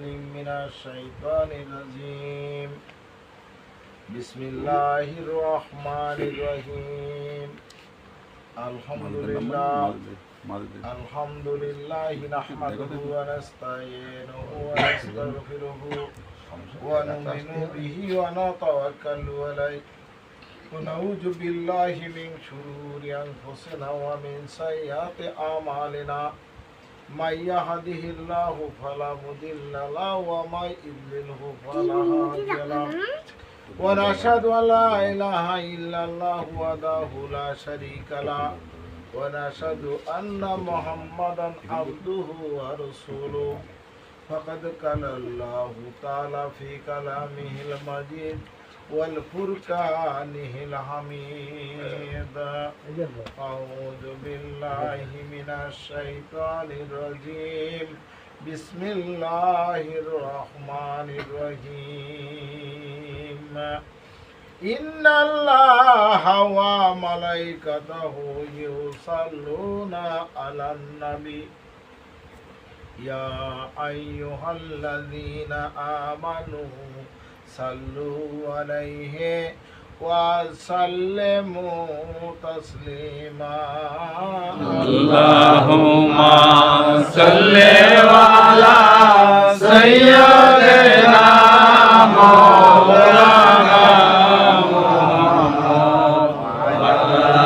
من الشيطان الرجيم بسم الله الرحمن الرحيم الحمد لله نحمده ونستعينه ونستغفره ونؤمن به ونتوكل عليه ونعوذ بالله من شرور أنفسنا ومن سيئات أعمالنا من يهده الله فلا مضل له ومن يضلل فلا هادي له ونشهد أن لا إله إلا الله وحده لا شريك له ونشهد أن محمدا عبده ورسوله فقد قال الله تعالى في كلامه المجيد والفرقانه الحميد أعوذ بالله من الشيطان الرجيم بسم الله الرحمن الرحيم إن الله وملائكته يصلون على النبي يا أيها الذين آمنوا صلوا عليه وسلموا تسليما اللهم صل على سيدنا مولانا محمد وعلى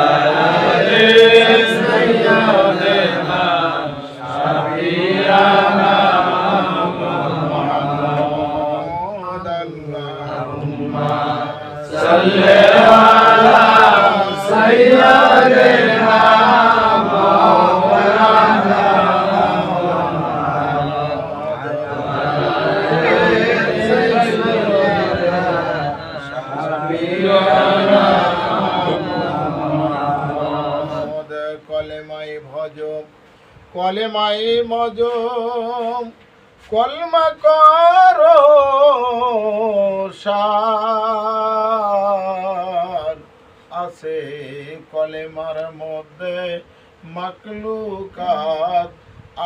سيدنا شفيعنا صل على سيدنا مولانا কলেমাই মজম কলমা করো সার আছে কলেমার মধ্যে মাকলুকাত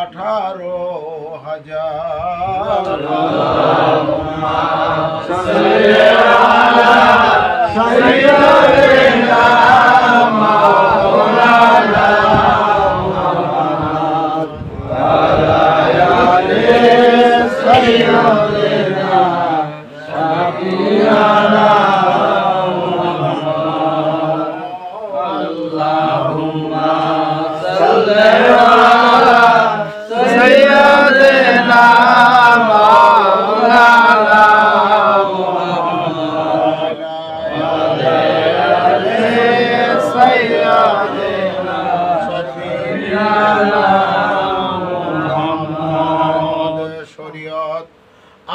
18,000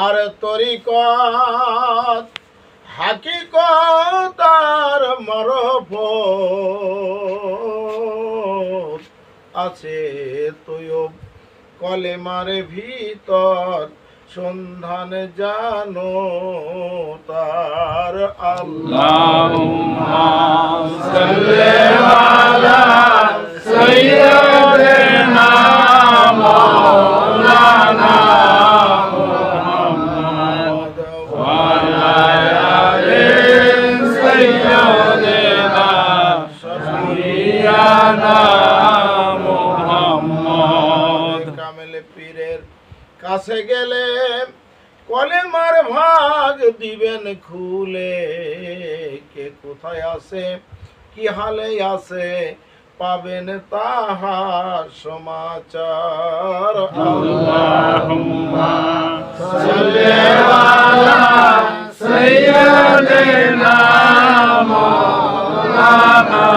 আর তরিকত হাকিকত আর মারফত আছে তয়ব কলেমার ভিতর সন্ধান জানো তার আল্লাহুম্মা সাল্লি আলা সাইয়্যিদিনা মাওলানা কাছে গেলে কলেমার ভাগ দিবেন খুলে কে কোথায় আছে কি হালে আছে পাবেন তাহার সমাচার আল্লাহুম্মা সাল্লি আলা সাইয়্যিদিনা মাওলানা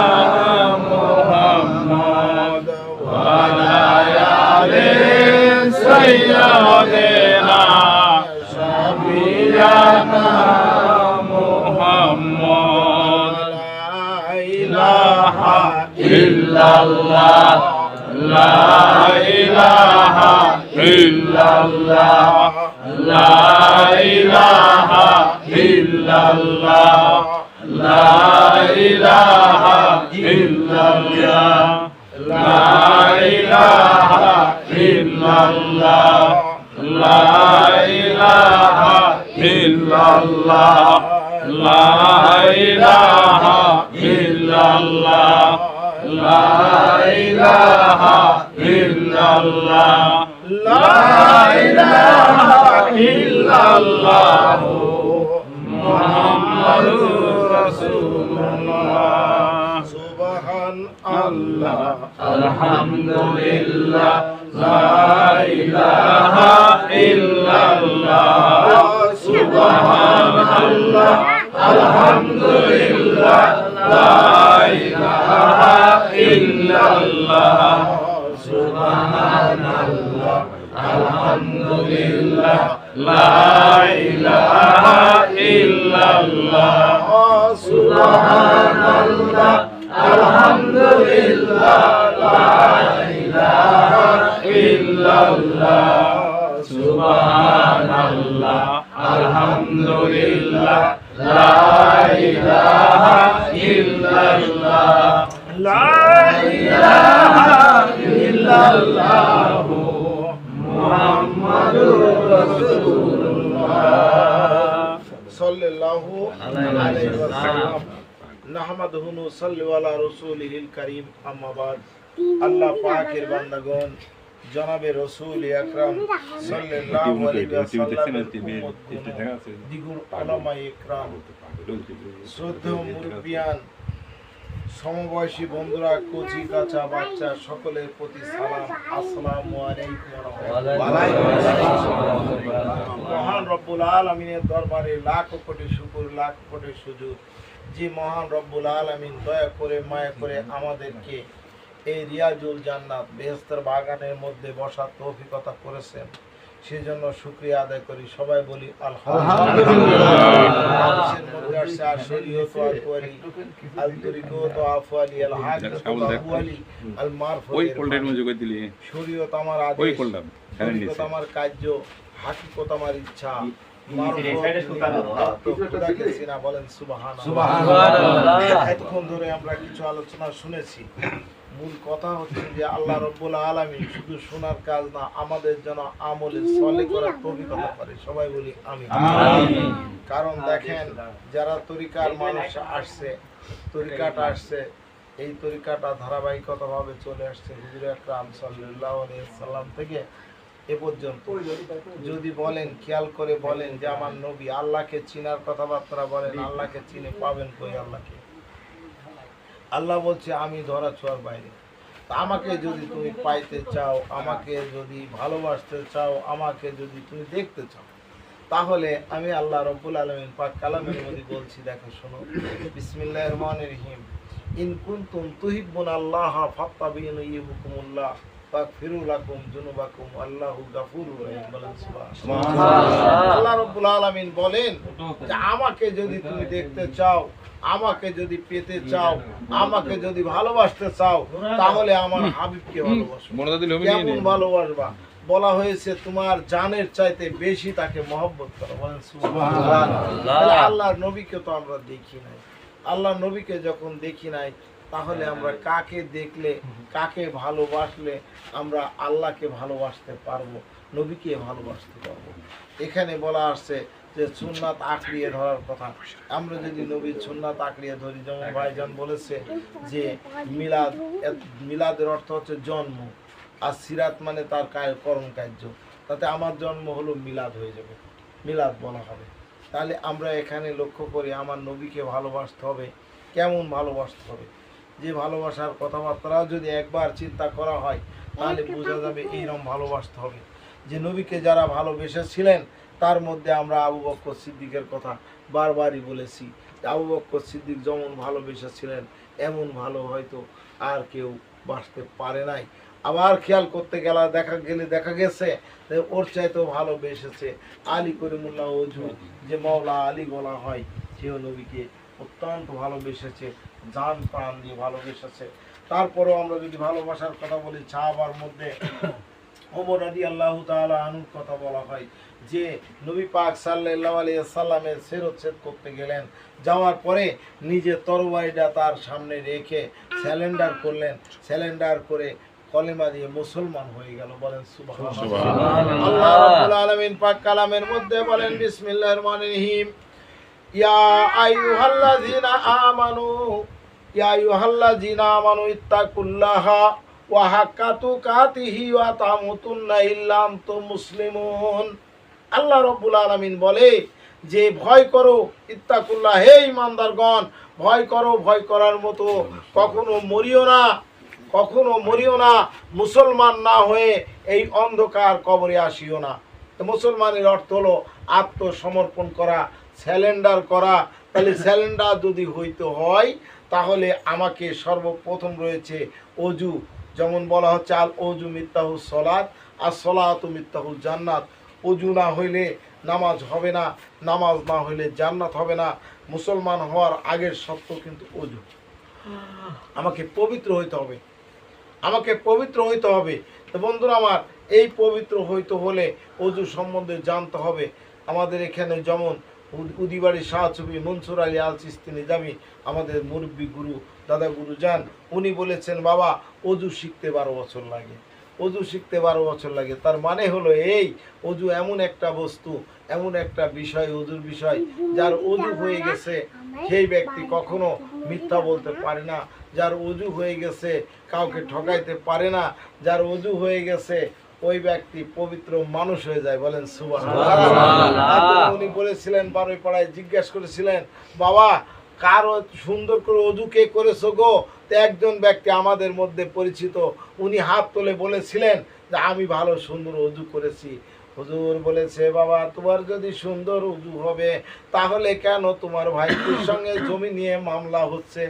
মুহাম্মদ ওয়া আলা আলি সাইয়্যিদিনা শাফিয়ানা মুহাম্মদ লা ইলাহা ইল্লাল্লাহ লা ইলাহা ইল্লাল্লাহ লা ইলাহা ইল্লাল্লাহ লা ইলাহা ইল্লাল্লাহ লা ইলাহা ইল্লাল্লাহ লা illallah, la ilaha illallah, la ilaha illallah, la ilaha illallah, Muhammadur Rasulullah. Subhanallah, alhamdulillah, la ilaha illallah. Subhanallah, alhamdulillah, la ilaha illallah. Subhanallah, alhamdulillah, la ilaha illallah. Subhanallah, alhamdulillah, la ilaha illallah. Subhanallah, alhamdulillah, la ilaha illallah, la ilaha illallah, Muhammadur Rasulullah. সাল্লাল্লাহু আলাইহি ওয়াসাল্লাম। নাহমাদুহু নুসাল্লি আলা রাসূলিহিল কারীম, আম্মা বাদ। আল্লাহ পাকের বান্দাগণ, জনাবে রাসূল আকরাম সাল্লাল্লাহু আলাইহি ওয়াসাল্লামের দ্বিগুণ উলামায়ে ইকরাম, শ্রদ্ধেয় মুরব্বিয়ান, সমবয়সী বন্ধুরা, কচি কাঁচা বাচ্চা, সকলের প্রতি সালাম, আসসালামু আলাইকুম ওয়া রাহমাতুল্লাহ। মহান রব্বুল আলামিনের দরবারে লাখ কোটি শুকর, লাখ কোটি সুজুদ, যে মহান রব্বুল আলামিন দয়া করে মায়া করে আমাদেরকে এই রিয়াজুল জান্নাত বেহেশতের বাগানের মধ্যে বসার তৌফিকতা করেছেন, সেজন্য শুকরিয়া আদায় করি। সবাই বলি আলহামদুলিল্লাহ। হাদিসের মধ্যে আসছে আশরিয়ত আকওয়ালি আল তরিকত আফওয়ালি আল হাকিকত আহওয়ালি আল মারফত। ওই কোল্ডের মধ্যে কই দিলি শরীয়ত আমার আদেশ, ওই কোল্ডাম তরিকত আমার কার্য, হাকিকত আমার ইচ্ছা, এতক্ষণ ধরে আমরা কিছু আলোচনা শুনেছি। মূল কথা হচ্ছে যে আল্লাহ রাব্বুল আলামিন শুধু শোনার কাজ না, আমাদের যেন আমলে সলে করার তৌফিকতা করে। সবাই বলি আমিন। কারণ দেখেন, যারা তরিকার মানুষ আসছে, তরিকাটা আসছে, এই তরিকাটা ধারাবাহিকতাভাবে চলে আসছে হুজুর আকরাম সাল্লাল্লাহু আলাইহি ওয়াসাল্লাম থেকে এ পর্যন্ত। যদি বলেন, খেয়াল করে বলেন যে আমার নবী আল্লাহকে চিনার কথাবার্তা বলেন, আল্লাহকে চিনে পাবেন কই? আল্লাহকে আল্লাহ বলছে আমি ধরা ছোঁয়ার বাইরে। আমাকে যদি তুমি পাইতে চাও, আমাকে যদি ভালোবাসতে চাও, আমাকে যদি তুমি দেখতে চাও, তাহলে আমি আল্লাহ রাব্বুল আলামিন পাক কালামের মধ্যে বলছি, দেখো শোনো, বিসমিল্লাহির রহমানির রহিম, ইন কুনতুম তুহিব্বুনাল্লাহা ফাত্তাবিউনি ইউহিব্বুকুমুল্লাহ ফাগফিরু লাকুম যুনুবাকুম আল্লাহু গাফুরুর রহিম। বলেন সুবহানাল্লাহ। আল্লাহ রাব্বুল আলামিন বলেন যে আমাকে যদি তুমি দেখতে চাও, আমাকে যদি পেতে চাও, আমাকে যদি ভালোবাসতে চাও, তাহলে আমার হাবিবকে ভালোবাসো। কেমন ভালোবাসবা? বলা হয়েছে তোমার জানের চাইতে বেশি তাকে মহব্বত করো। বলেন সুবহানাল্লাহ। আল্লাহর নবীকে তো আমরা দেখি নাই। আল্লাহর নবীকে যখন দেখি নাই, তাহলে আমরা কাকে দেখলে, কাকে ভালোবাসলে আমরা আল্লাহকে ভালোবাসতে পারবো, নবীকে ভালোবাসতে পারবো? এখানে বলা আসছে যে সুন্নাত আঁকড়িয়ে ধরার কথা। আমরা যদি নবীর সুন্নাত আঁকড়িয়ে ধরি, যেমন ভাইজান বলেছে যে মিলাদ, মিলাদের অর্থ হচ্ছে জন্ম, আর সিরাত মানে তার কর্ম কার্য। তাতে আমার জন্ম হলো মিলাদ হয়ে যাবে, মিলাদ বলা হবে। তাহলে আমরা এখানে লক্ষ্য করি আমার নবীকে ভালোবাসতে হবে। কেমন ভালোবাসতে হবে? যে ভালোবাসার কথাবার্তা যদি একবার চিন্তা করা হয়, তাহলে বোঝা যাবে এইরকম ভালোবাসতে হবে। যে নবীকে যারা ভালোবেসেছিলেন, তার মধ্যে আমরা আবু বকর সিদ্দিকের কথা বারবারই বলেছি। আবু বকর সিদ্দিক যেমন ভালোবেসেছিলেন, এমন ভালো হয়তো আর কেউ বাসতে পারে নাই। আবার খেয়াল করতে গেলে দেখা গেছে যে ওর চাইতেও ভালোবেসেছে আলী করিমুল্লাহ ওজু, যে মাওলা আলী বলা হয়, সেও নবীকে অত্যন্ত ভালোবেসেছে, জান প্রাণ দিয়ে ভালোবেসেছে। তারপরেও আমরা যদি ভালোবাসার কথা বলি, সাহাবার মধ্যে ওমর রাদিয়াল্লাহু তাআলা আনহুর কথা বলা হয়, যে নবী পাক সাল্লাল্লাহু আলাইহি ওয়াসাল্লামের শিরচ্ছেদ করতে গেলেন, যাওয়ার পরে নিজে তরবারিটা তার সামনে রেখে স্যালেন্ডার করলেন। স্যালেন্ডার করে কলেমা দিয়ে মুসলমান হয়ে গেল। বলেন সুবহানাল্লাহ। সুবহানাল্লাহ। আল্লাহ রাব্বুল আলামিন পাক কালামের মধ্যে বলেন বিসমিল্লাহির রহমানির রহিম, ইয়া আইয়ুহাল্লাযীনা আমানু ইয়া আইয়ুহাল্লাযীনা আমানু ইত্তাকুল্লাহা ওয়া হাক্কা তুকাতিহি ওয়া তামুতুন্না ইল্লা আনতুম মুসলিমুন। আল্লাহ রাব্বুল আলামিন বলে যে ভয় করো, ইত্তাকুল্লাহ, হে ঈমানদারগণ ভয় করো, ভয় করার মতো কখনো মরিও না, কখনো মরিও না, মুসলমান না হয়ে এই অন্ধকার কবরে আসিও না। তো মুসলমানের অর্থ হলো আত্মসমর্পণ করা, স্যালেন্ডার করা। তাহলে স্যালেন্ডার যদি হইতে হয় তাহলে আমাকে সর্বপ্রথম রয়েছে অজু। যেমন বলা হচ্ছে আল অজু মিত্তাহু সলাত আর সলাতু মিত্তাহু জান্নাত। অজু না হইলে নামাজ হবে না, নামাজ না হইলে জান্নাত হবে না। মুসলমান হওয়ার আগের শর্ত কিন্তু অজু। আমাকে পবিত্র হইতে হবে, আমাকে পবিত্র হইতে হবে। তো বন্ধুরা আমার, এই পবিত্র হইতে হলে অজু সম্বন্ধে জানতে হবে। আমাদের এখানে যেমন উদিবাড়ি শাহ ছবি মনসুর আলী আল চিস্তি নিজামি, আমাদের মুরব্বী গুরু, দাদা গুরু যান, উনি বলেছেন বাবা অজু শিখতে 12 বছর লাগে, অজু শিখতে 12 বছর লাগে। তার মানে হলো এই, অজু এমন একটা বস্তু, এমন একটা বিষয়, অজুর বিষয়, যার অজু হয়ে গেছে সেই ব্যক্তি কখনো মিথ্যা বলতে পারে না। যার অজু হয়ে গেছে কাউকে ঠকাইতে পারে না। যার অজু হয়ে গেছে ওই ব্যক্তি পবিত্র মানুষ হয়ে যায়। বলেন সুবহানাল্লাহ। উনি বলেছিলেন বারোইপাড়ায়, জিজ্ঞেস করেছিলেন বাবা কারো সুন্দর করে অজু কে করেছো গো? তো একজন ব্যক্তি আমাদের মধ্যে পরিচিত, উনি হাত তুলে বলেছিলেন যে আমি ভালো সুন্দর অজু করেছি। হুজুর বলেছে বাবা তোমার যদি সুন্দর অজু হবে তাহলে কেন তোমার ভাইটির সঙ্গে জমি নিয়ে মামলা হচ্ছে?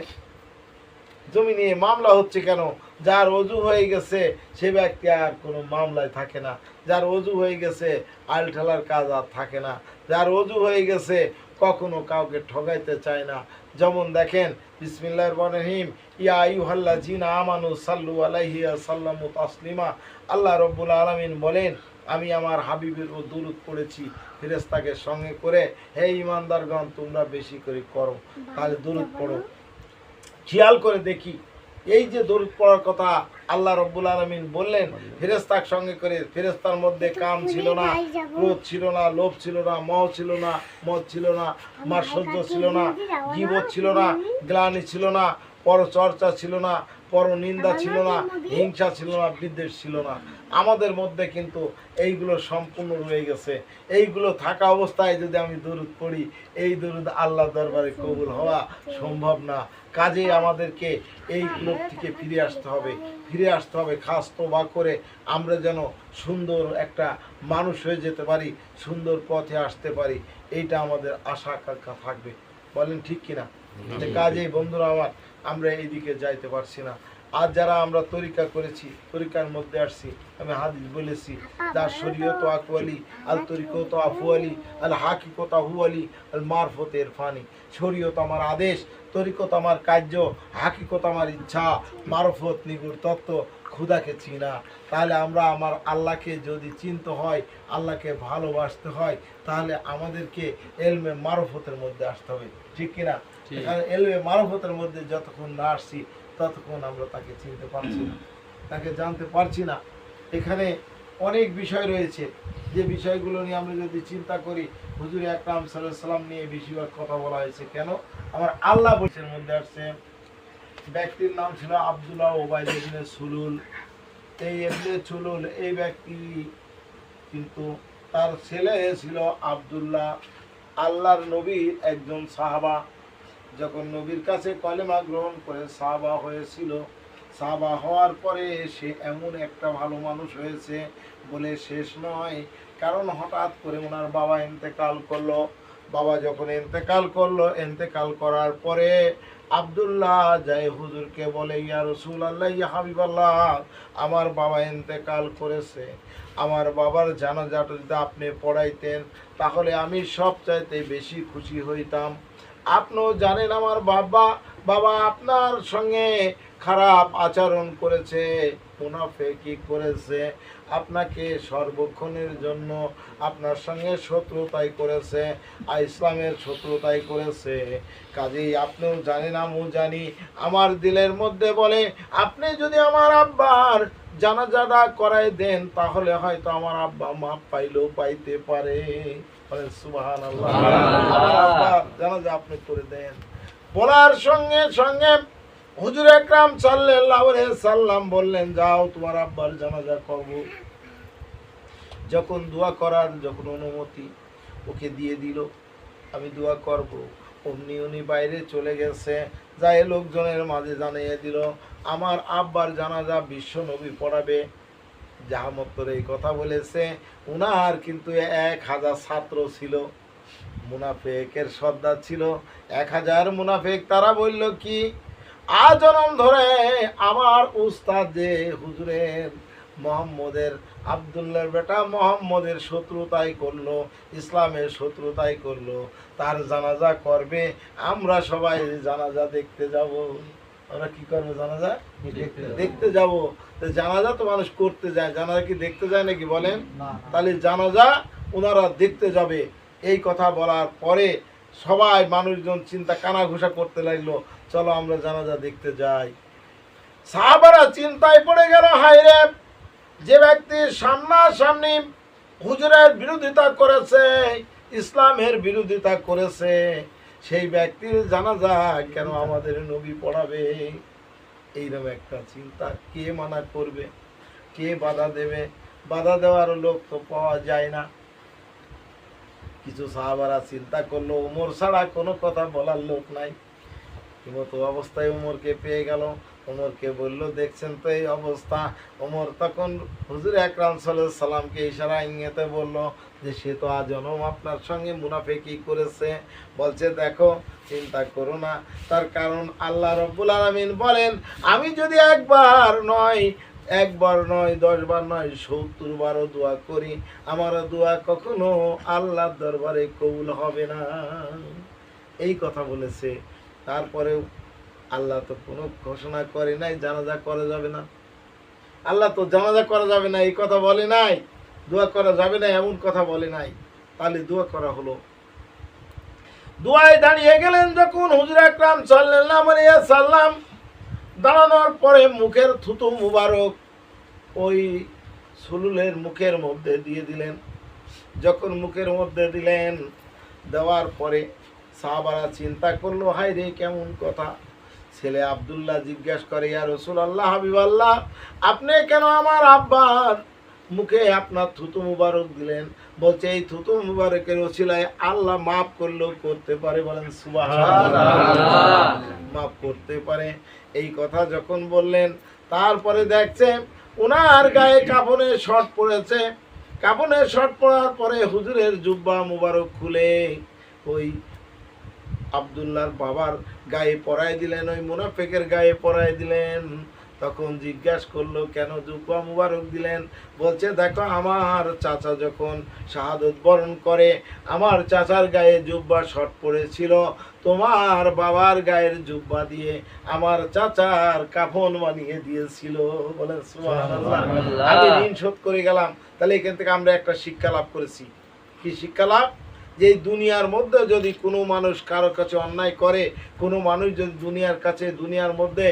জমি নিয়ে মামলা হচ্ছে কেন? যার অজু হয়ে গেছে সে ব্যক্তি আর কোনো মামলায় থাকে না। যার অজু হয়ে গেছে আল ঠেলার কাজ আর থাকে না। যার অজু হয়ে গেছে কখনো কাউকে ঠকাইতে চায় না। যেমন দেখেন বিসমিল্লাহির রহমানির রহিম, ইয়া আইয়ুহাল্লাযীনা আমানু সাল্লু আলাইহি ওয়া সাল্লামু তাসলিমা। আল্লাহ রাব্বুল আলামিন বলেন আমি আমার হাবিবের ও দুরূদ পড়েছি ফেরেশতাকে সঙ্গে করে। হে ঈমানদারগণ তোমরা বেশি করে করো, তাহলে দুরূদ পড়ো। খেয়াল করে দেখি এই যে দরুদ পড়ার কথা আল্লাহ রাব্বুল আলামিন বললেন ফেরেশতার সঙ্গে করে, ফেরেশতার মধ্যে কাম ছিল না, ক্রোধ ছিল না, লোভ ছিল না, মোহ ছিল না, মদ ছিল না, মাৎসর্য ছিল না, গীবত ছিল না, গ্লানি ছিল না, পরচর্চা ছিল না, পরনিন্দা ছিল না, হিংসা ছিল না, বিদ্বেষ ছিল না। আমাদের মধ্যে কিন্তু এইগুলো সম্পূর্ণ রয়ে গেছে। এইগুলো থাকা অবস্থায় যদি আমি দরুদ পড়ি, এই দরুদ আল্লাহ দরবারে কবুল হওয়া সম্ভব না। কাজেই আমাদেরকে এইগুলোর থেকে ফিরে আসতে হবে, ফিরে আসতে হবে। খাস তোবা করে আমরা যেন সুন্দর একটা মানুষ হয়ে যেতে পারি, সুন্দর পথে আসতে পারি, এইটা আমাদের আশা আকাঙ্ক্ষা থাকবে। বলেন ঠিক কিনা? কাজেই বন্ধুরা আমার, আমরা এইদিকে যাইতে পারছি না। আর যারা আমরা তরিকা করেছি, তরিকার মধ্যে আসছি, আমি হাদিস বলেছি, যার শরীয়ত আকওয়ালি, আল তরিকত আফওয়ালি, আল হাকিকত আহুয়ালি, আল মারফত ইরফানি। শরীয়ত আমার আদেশ, তরিকত আমার কার্য, হাকিকত আমার ইচ্ছা, মারফত নিগুড় তত্ত্ব, খুদাকে চিনা। তাহলে আমরা আমার আল্লাহকে যদি চিনতে হয়, আল্লাহকে ভালোবাসতে হয়, তাহলে আমাদেরকে এলমে মারফতের মধ্যে আসতে হবে। ঠিক কিনা? এলমে মারফতের মধ্যে যতক্ষণ না আসছি ততক্ষণ আমরা তাকে চিনতে পারছি না, তাকে জানতে পারছি না। এখানে অনেক বিষয় রয়েছে, যে বিষয়গুলো নিয়ে আমরা যদি চিন্তা করি, হুজুর আকরাম সাল্লাল্লাহু আলাইহি সাল্লাম নিয়ে বেশিরভাগ কথা বলা হয়েছে। কেন? আমার আল্লাহ বলছেন মধ্যে আসছে, ব্যক্তির নাম ছিল আব্দুল্লাহ ওবাইদ ইবনে সুলুল। এই ইবনে সুলুল এই ব্যক্তি কিন্তু তার ছেলে ছিল আব্দুল্লাহ, আল্লাহর নবীর একজন সাহাবা। যখন নবীর কাছে কলেমা গ্রহণ করে সাহাবা হয়েছিল, সাহাবা হওয়ার পরে সে এমন একটা ভালো মানুষ হয়েছে বলে শেষ নয়। কারণ হঠাৎ করে ওনার বাবা ইন্তেকাল করলো। বাবা যখন ইন্তেকাল করলো, ইন্তেকাল করার পরে আব্দুল্লাহ যাই হুজুরকে বলে, ইয়া রাসূলুল্লাহ, ইয়া হাবিবাল্লাহ, আমার বাবা ইন্তেকাল করেছে, আমার বাবার জানাজাটা যদি আপনি পড়াইতেন তাহলে আমি সবচাইতে বেশি খুশি হইতাম। আপনিও জানেন আমার বাবা আপনার সঙ্গে খারাপ আচরণ করেছে, মুনাফিকি করেছে, আপনাকে সর্বক্ষণের জন্য আপনার সঙ্গে শত্রুতাই করেছে, ইসলামের শত্রুতাই করেছে। কাজেই আপনিও জানেন আমিও জানি। আমার দিলের মধ্যে বলে আপনি যদি আমার আব্বার জানাজাটা করাই দেন, তাহলে হয়তো আমার আব্বা মাপ পাইলেও পাইতে পারে। সুবহানাল্লাহ। আব্বার জানাজা আপনি করে দেন। বলার সঙ্গে সঙ্গে হুজুর আকরাম সাল্লাল্লাহু আলাইহি সাল্লাম বললেন, যাও তোমার আব্বার জানাজা করব। যখন দোয়া করার যখন অনুমতি ওকে দিয়ে দিল, আমি দোয়া করব, অমনি উনি বাইরে চলে গেছে, যাই লোকজনের মাঝে জানিয়ে দিল আমার আব্বার জানাজা বিশ্ব নবী পড়াবে। জাহামত্তর এই কথা বলেছে। উনার কিন্তু 1000 ছাত্র ছিল, মুনাফেকের সর্দার ছিল 1000 মুনাফেক। তারা বলল কি, আজনম ধরে আমার উস্তাদ যে হুজুরের মোহাম্মদের আব্দুল্লাহর বেটা মোহাম্মদের শত্রুতাই করলো, ইসলামের শত্রুতাই করলো, তার জানাজা করবে, আমরা সবাই জানাজা দেখতে যাব। আমরা কি করবো? জানাজা দেখতে যাব। তো জানাজা তো মানুষ করতে যায়, জানাজা কি দেখতে যায় নাকি বলেন? তাহলে জানাজা ওনারা দেখতে যাবে। এই কথা বলার পরে সবাই মানুষজন চিন্তা কানাঘুষা করতে লাগলো, চলো আমরা জানাজা দেখতে যাই। সাহাবারা চিন্তায় পড়ে গেল, হায়রে, যে ব্যক্তি সামনাসামনি হুজুরের বিরোধিতা করেছে, ইসলামের বিরোধিতা করেছে, সেই ব্যক্তির জানাজা কেন আমাদের নবী পড়াবে? এইরকম একটা চিন্তা। কে মানা করবে, কে বাধা দেবে? বাধা দেওয়ার লোক তো পাওয়া যায় না। কিছু সাহাবারা চিন্তা করলো, ওমর ছাড়া কোনো কথা বলার লোক নাই। মতো অবস্থায় ওমরকে পেয়ে গেল। ওমরকে বলল, দেখছেন তো এই অবস্থা। ওমর তখন হুজুর আকরাম সাল্লাল্লাহু আলাইহি সাল্লামকে ইশারা ইঙ্গিতে বলল যে সে তো আজনম আপনার সঙ্গে মুনাফিকি করেছে। বলছে, দেখো, চিন্তা করো না, তার কারণ আল্লাহ রাব্বুল আলামিন বলেন, আমি যদি একবার নয় 10 বার নয় 70 বারও দোয়া করি, আমার দোয়া কখনো আল্লাহর দরবারে কবুল হবে না। এই কথা বলেছে। তারপরেও আল্লাহ তো কোনো ঘোষণা করে নাই জানাজা করা যাবে না। আল্লাহ তো জানাজা করা যাবে না এই কথা বলে নাই, দোয়া করা যাবে না এমন কথা বলে নাই। তাহলে দোয়া করা হলো। দোয়ায় দাঁড়িয়ে গেলেন যখন হুজুর আকরাম সাল্লাল্লাহু আলাইহি সাল্লাম, দাঁড়ানোর পরে মুখের থুতু মুবারক ওই সুলুলের মুখের মধ্যে দিয়ে দিলেন। যখন মুখের মধ্যে দিলেন, দেওয়ার পরে সাহাবারা চিন্তা করলো, হাই রে, কেমন কথা। ছেলে আব্দুল্লাহ জিজ্ঞাসা করে, ইয়া রাসূলুল্লাহ, হাবিবাল্লাহ, আপনি কেন আমার আব্বার মুখে আপনার থুতু মুবারক দিলেন? বলছে, এই থুতু মুবারকের ওসিলায় আল্লাহ মাফ করলেও করতে পারে। বলেন সুবহানাল্লাহ। মাফ করতে পারে। এই কথা যখন বললেন, তারপরে দেখছে ওনার গায়ে কাফনের শর্ট পড়েছে। কাফনের শর্ট পড়ার পরে হুজুরের জুব্বা মুবারক খুলে ওই আব্দুল্লাহর বাবার গায়ে পরায় দিলেন, ওই মুনাফিকের গায়ে পরায় দিলেন। তখন জিজ্ঞাসা করলো, কেন জুব্বা মুবারক দিলেন? বলছে, দেখো, আমার চাচা যখন শাহাদত বরণ করে, আমার চাচার গায়ে জুব্বা শর্ট পড়েছিল, তোমার বাবার গায়ের জুব্বা দিয়ে আমার চাচার কাফন বানিয়ে দিয়েছিল। বলেন সুবহানাল্লাহ। আমি ঋণ শোধ করে গেলাম। তাহলে এখান থেকে আমরা একটা শিক্ষা লাভ করেছি। কি শিক্ষা লাভ? যে দুনিয়ার মধ্যে যদি কোনো মানুষ কারো কাছে অন্যায় করে, কোনো মানুষ যদি দুনিয়ার মধ্যে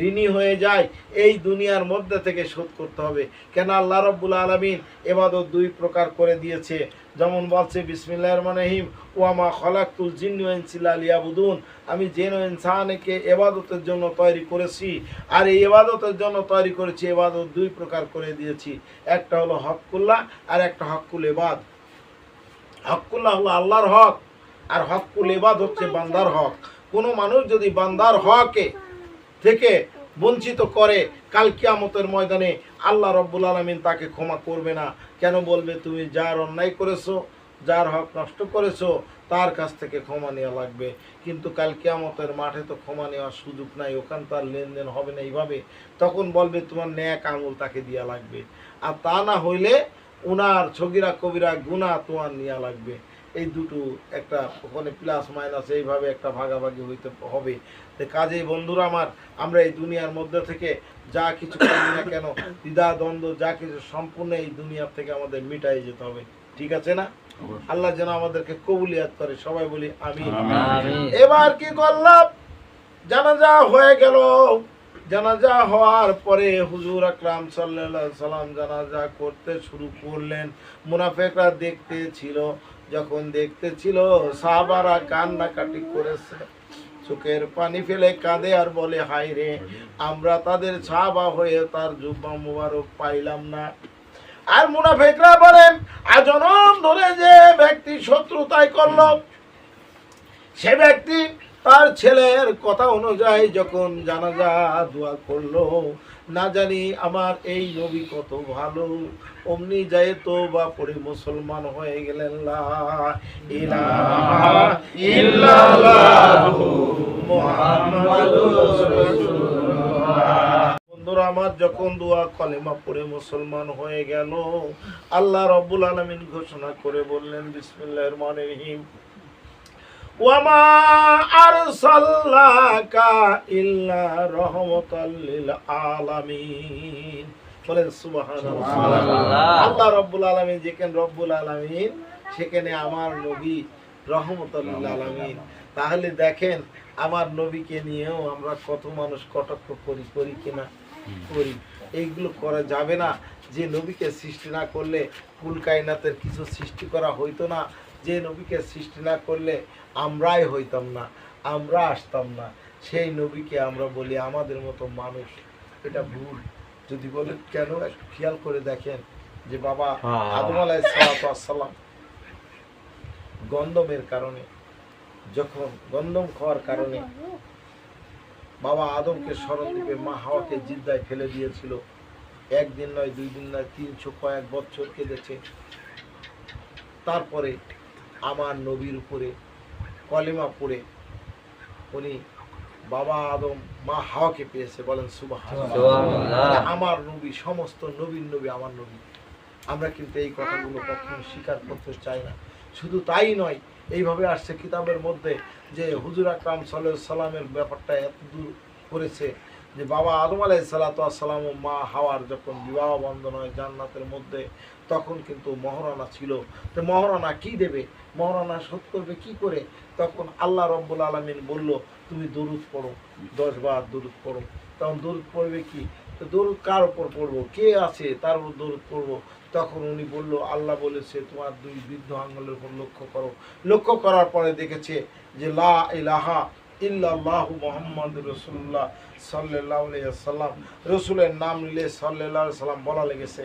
ঋণী হয়ে যায়, এই দুনিয়ার মধ্যে থেকে শোধ করতে হবে। কেন আল্লাহ রাব্বুল আলামিন ইবাদত 2 প্রকার করে দিয়েছে। যেমন বলছে, বিসমিল্লাহির রহমানির রহিম, ওয়া মা খালাকতুল জিন্না ওয়াল ইনসা ইল্লা লিয়াবুদুন, আমি জিন ও ইনসানকে ইবাদতের জন্য তৈরি করেছি। আর এই ইবাদতের জন্য তৈরি করেছি, ইবাদত 2 প্রকার করে দিয়েছি। একটা হলো হকুল্লাহ, আর একটা হকুল ইবাদ। হকুল্লাহ হলো আল্লাহর হক, আর হকুল ইবাদ হচ্ছে বান্দার হক। কোনো মানুষ যদি বান্দার হকে থেকে বঞ্চিত করে, কাল কিয়ামতের ময়দানে আল্লাহ রাব্বুল আলামিন তাকে ক্ষমা করবে না। কেন? বলবে, তুমি যার অন্যায় করেছো, যার হক নষ্ট করেছো, তার কাছ থেকে ক্ষমা নেওয়া লাগবে। কিন্তু কাল কিয়ামতের মাঠে তো ক্ষমা নেওয়ার সুযোগ নাই, ওখান তার লেনদেন হবে না এইভাবে। তখন বলবে, তোমার ন্যাক আমল তাকে দেওয়া লাগবে। আর তা না হইলে উনার ছগিরা কবিরা গুনাহ তোমার নেওয়া লাগবে। এই দুটো একটা ওখানে প্লাস মাইনাস এইভাবে একটা ভাগাভাগি হইতে হবে। তো কাজেই বন্ধুরা আমার, আমরা এই দুনিয়ার মধ্যে থেকে যা কিছু করি না কেন, দ্বিধা দ্বন্দ্ব যা কিছু সম্পূর্ণ এই দুনিয়ার থেকে আমাদের মিটাই যেতে হবে। ঠিক আছে না? আল্লাহ যেন আমাদেরকে কবুলিয়াত করে। সবাই বলি আমিন। এবার কি করলাম? জানাজা হয়ে গেল। জানাজা হওয়ার পরে হুজুর আকরাম সাল্লাল্লাহু আলাইহি সাল্লাম জানাজা করতে শুরু করলেন। মুনাফিকরা দেখতে ছিল, যখন দেখতে ছিল সাহাবারা কান্নাকাটি করেছে, চোখের পানি ফেলে কাঁদে আর বলে, হায় রে, আমরা তাদের সাহাবা হয়ে তার জুব্বা মুবারক পাইলাম না। আর মুনাফিকরা বলেন, আজনম ধরে যে ব্যক্তি শত্রুতাই করলো, সে ব্যক্তি তার ছেলের কথা অনুযায়ী যখন জানাজা দোয়া করলো, না জানি আমার এই নবী কত ভালো, অমনি যায় তো বা পড়ে মুসলমান হয়ে গেলেন। লা ইলাহা ইল্লাল্লাহু মুহাম্মাদুর রাসূলুল্লাহ। বন্ধুরা আমার, যখন দোয়া কলেমা পড়ে মুসলমান হয়ে গেল, আল্লাহ রাব্বুল আলামিন ঘোষণা করে বললেন, বিসমিল্লাহির রহমানির রহিম, ওয়ামা আরসালনাকা ইল্লা রাহমাতাল লিল আলামিন। বলেন সুবহানাল্লাহ। আল্লাহ রাব্বুল আলামিন যেখানে রব্বুল আলামিন, সেখানে আমার নবী রহমাতুল লিল আলামিন। তাহলে দেখেন, আমার নবীকে নিয়েও আমরা কত মানুষ কটাক্ষ করি কিনা? করি। এইগুলো করা যাবে না। যে নবীকে সৃষ্টি না করলে কুল কায়নাতের কিছু সৃষ্টি করা হইতো না, যে নবীকে সৃষ্টি না করলে আমরাই হইতাম না, আমরা আসতাম না, সেই নবীকে আমরা বলি আমাদের মতো মানুষ। এটা ভুল। যদি বলেন কেন, একটু খেয়াল করে দেখেন যে বাবা আদম আলাইহিস সালাম গন্ধমের কারণে, যখন গন্ধম খাওয়ার কারণে বাবা আদমকে স্মরণদ্বীপে মা হাওয়াকে জিদ্দায় ফেলে দিয়েছিল। একদিন নয়, 2 দিন নয়, 300 কয়েক বছর কেঁদেছে। তারপরে আমার নবীর উপরে কলেমা পড়ে উনি বাবা আদম মা হাওয়াকে পেয়েছে। বলেন সুবহানাল্লাহ। আমার নবী, সমস্ত নবীর নবী আমার নবী। আমরা কিন্তু এই কথাগুলো কখনো স্বীকার করতে চাই না। শুধু তাই নয়, এইভাবে আসছে কিতাবের মধ্যে যে হুজুর আকরাম সাল্লাল্লাহু আলাইহি সাল্লামের ব্যাপারটা এত দূর করেছে যে বাবা আদম আলাইহিস সালাম ও মা হাওয়ার যখন বিবাহ বন্ধন হয় জান্নাতের মধ্যে, তখন কিন্তু মহারণা ছিল। তো মহারণা কি দেবে? মহারণা শোধ করবে কি করে? তখন আল্লাহ রাব্বুল আলামিন বলল, তুমি দরুদ পড়ো, 10 বার দরুদ পড়ো। তখন দরুদ পড়বে কি? তো দরুদ কার উপর পড়বো? কে আছে তার উপর দরুদ পড়বো। তখন উনি বলল, আল্লাহ বলেছে তোমার 2 বৃদ্ধ আঙ্গুলের উপর লক্ষ্য করো। লক্ষ্য করার পরে দেখেছে যে লা ইলাহা ইল্লাল্লাহু মুহাম্মাদুর রাসূলুল্লাহ সাল্লাল্লাহু আলাইহি ওয়াসাল্লাম, রাসূলের নাম নিলে সাল্লাল্লাহু আলাইহি ওয়াসাল্লাম বলা লেগেছে।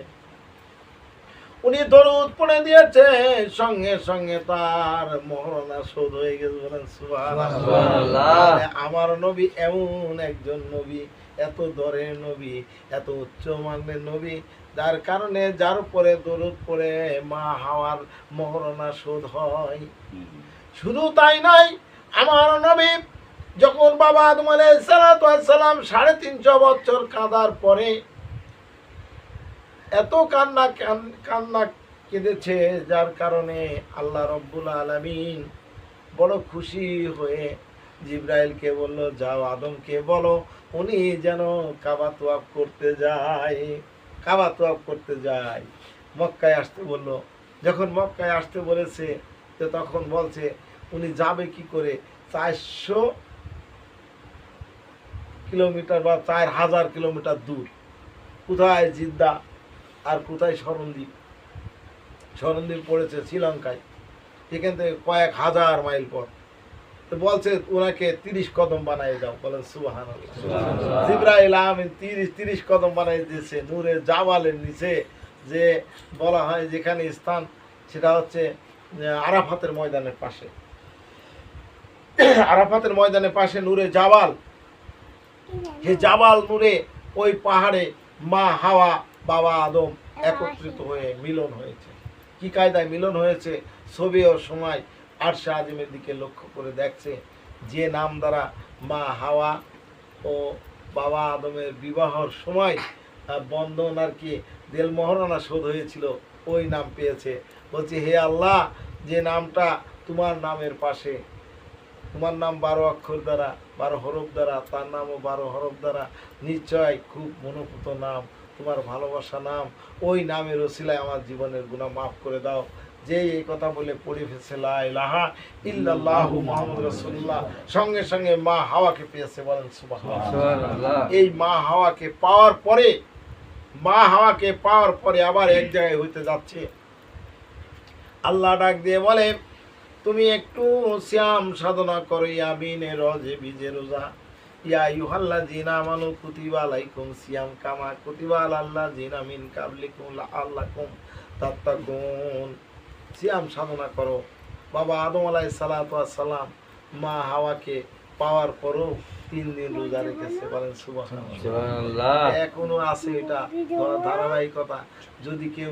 উনি দরুদ পড়ে দিয়েছে, সঙ্গে সঙ্গে তার মহরণা শোধ হয়ে গেছে। বলেন সুবহানাল্লাহ। আমার নবী এমন একজন নবী, এত দরের নবী, এত উচ্চ মানের নবী, যার কারণে যার উপরে দরুদ পড়ে মা হাওয়ার মহরণা শোধ হয়। শুধু তাই নয়, আমার নবী যখন বাবা আদম আলাইহিস সালাম 350 বছর কাঁদার পরে এত কান্না কেঁদেছে, যার কারণে আল্লাহ রাব্বুল আলামিন বড় খুশি হয়ে জিবরাইলকে বলল, যাও আদমকে বলো উনি যেন কাবা তওয়াফ করতে যায়, কাবা তওয়াফ করতে যায়। মক্কায় আসতে বলল। যখন মক্কায় আসতে বলেছে, তো তখন বলছে উনি যাবে কি করে? 400 কিলোমিটার বা 4000 কিলোমিটার দূর। কোথায় জিদ্দা আর কোথায় স্মরণদ্বীপ? স্মরণদ্বীপ পড়েছে শ্রীলঙ্কায়, এখান থেকে কয়েক হাজার মাইল পর। তো বলছে ওনাকে 30 কদম বানাই দাও। বলেন সুবহানাল্লাহ। জিবরাইল আমিন 30 কদম বানাই দিয়েছে নূরে জাবালের নিচে, যে বলা হয় যেখানে স্থান, সেটা হচ্ছে আরাফাতের ময়দানের পাশে। আরাফাতের ময়দানের পাশে নূরে জাবাল, যে জাবাল নূরে ওই পাহাড়ে মা হাওয়া বাবা আদম একত্রিত হয়ে মিলন হয়েছে। কি কায়দায় মিলন হয়েছে? ছবি ও সময় আরশে আজিমের দিকে লক্ষ্য করে দেখছে, যে নাম দ্বারা মা হাওয়া ও বাবা আদমের বিবাহর সময় বন্ধন আর কি দেল মহরণা শোধ হয়েছিল, ওই নাম পেয়েছে। বলছে, হে আল্লাহ, যে নামটা তোমার নামের পাশে, তোমার নাম 12 অক্ষর দ্বারা, 12 হরফ দ্বারা, তার নামও 12 হরফ দ্বারা, নিশ্চয় খুব মনোপুত নাম, তোমার ভালোবাসা নাম, ওই নামের ওসিলায় আমার জীবনের গুনাহ মাফ করে দাও। যে এই কথা বলে পড়ে ফেলছে লা ইলাহা ইল্লাল্লাহু মুহাম্মাদুর রাসূলুল্লাহ, সঙ্গে সঙ্গে মা হাওয়াকে পেয়েছে। বলেন সুবহানাল্লাহ। এই মা হাওয়াকে পাওয়ার পরে আবার এক জায়গায় হইতে যাচ্ছে। আল্লাহ ডাক দিয়ে বলে, তুমি একটু সিয়াম সাধনা করো, ইয়ামিনে রজে বিজে রোজা, ইয়া আইয়ুহাল্লাযীনা আমানু কুতিবা আলাইকুম সিয়াম কামা কুতিবা আলাল্লাযীনা মিন কাবলিকুম লাআল্লাকুম তাত্তাকুন। সিয়াম সাধনা করো। বাবা আদম আলাইহিস সালাতু ওয়াস সালাম মা হাওয়াকে পাওয়ার পরও 3 দিন রোজা রেখেছে। বলেন সুবহানাল্লাহ। এখনো আছে এটা ধারাবাহিকতা। যদি কেউ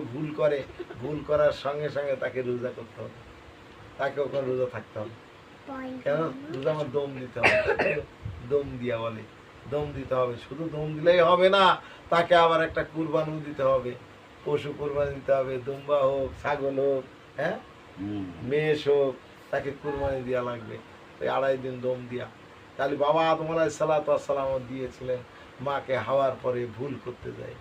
ভুল করার সঙ্গে সঙ্গে তাকে রোজা করতে হবে, তাকে ওখানে রোজা থাকতে হবে। কেন? রোজা আমার দম দিতে হবে। দম দিয়া বলে দম দিতে হবে। শুধু দম দিলেই হবে না, তাকে আবার একটা কুরবানি দিতে হবে, পশু কুরবানি দিতে হবে। দুম্বা হোক, ছাগল হোক, হ্যাঁ, মেষ হোক, তাকে কুরবানি দেওয়া লাগবে। এই 2.5 দিন দম দিয়া। তাহলে বাবা আদম আলাইহিস সালাতু ওয়াস সালাম দিয়েছিলেন মাকে হাওয়ার পরে ভুল করতে যায়।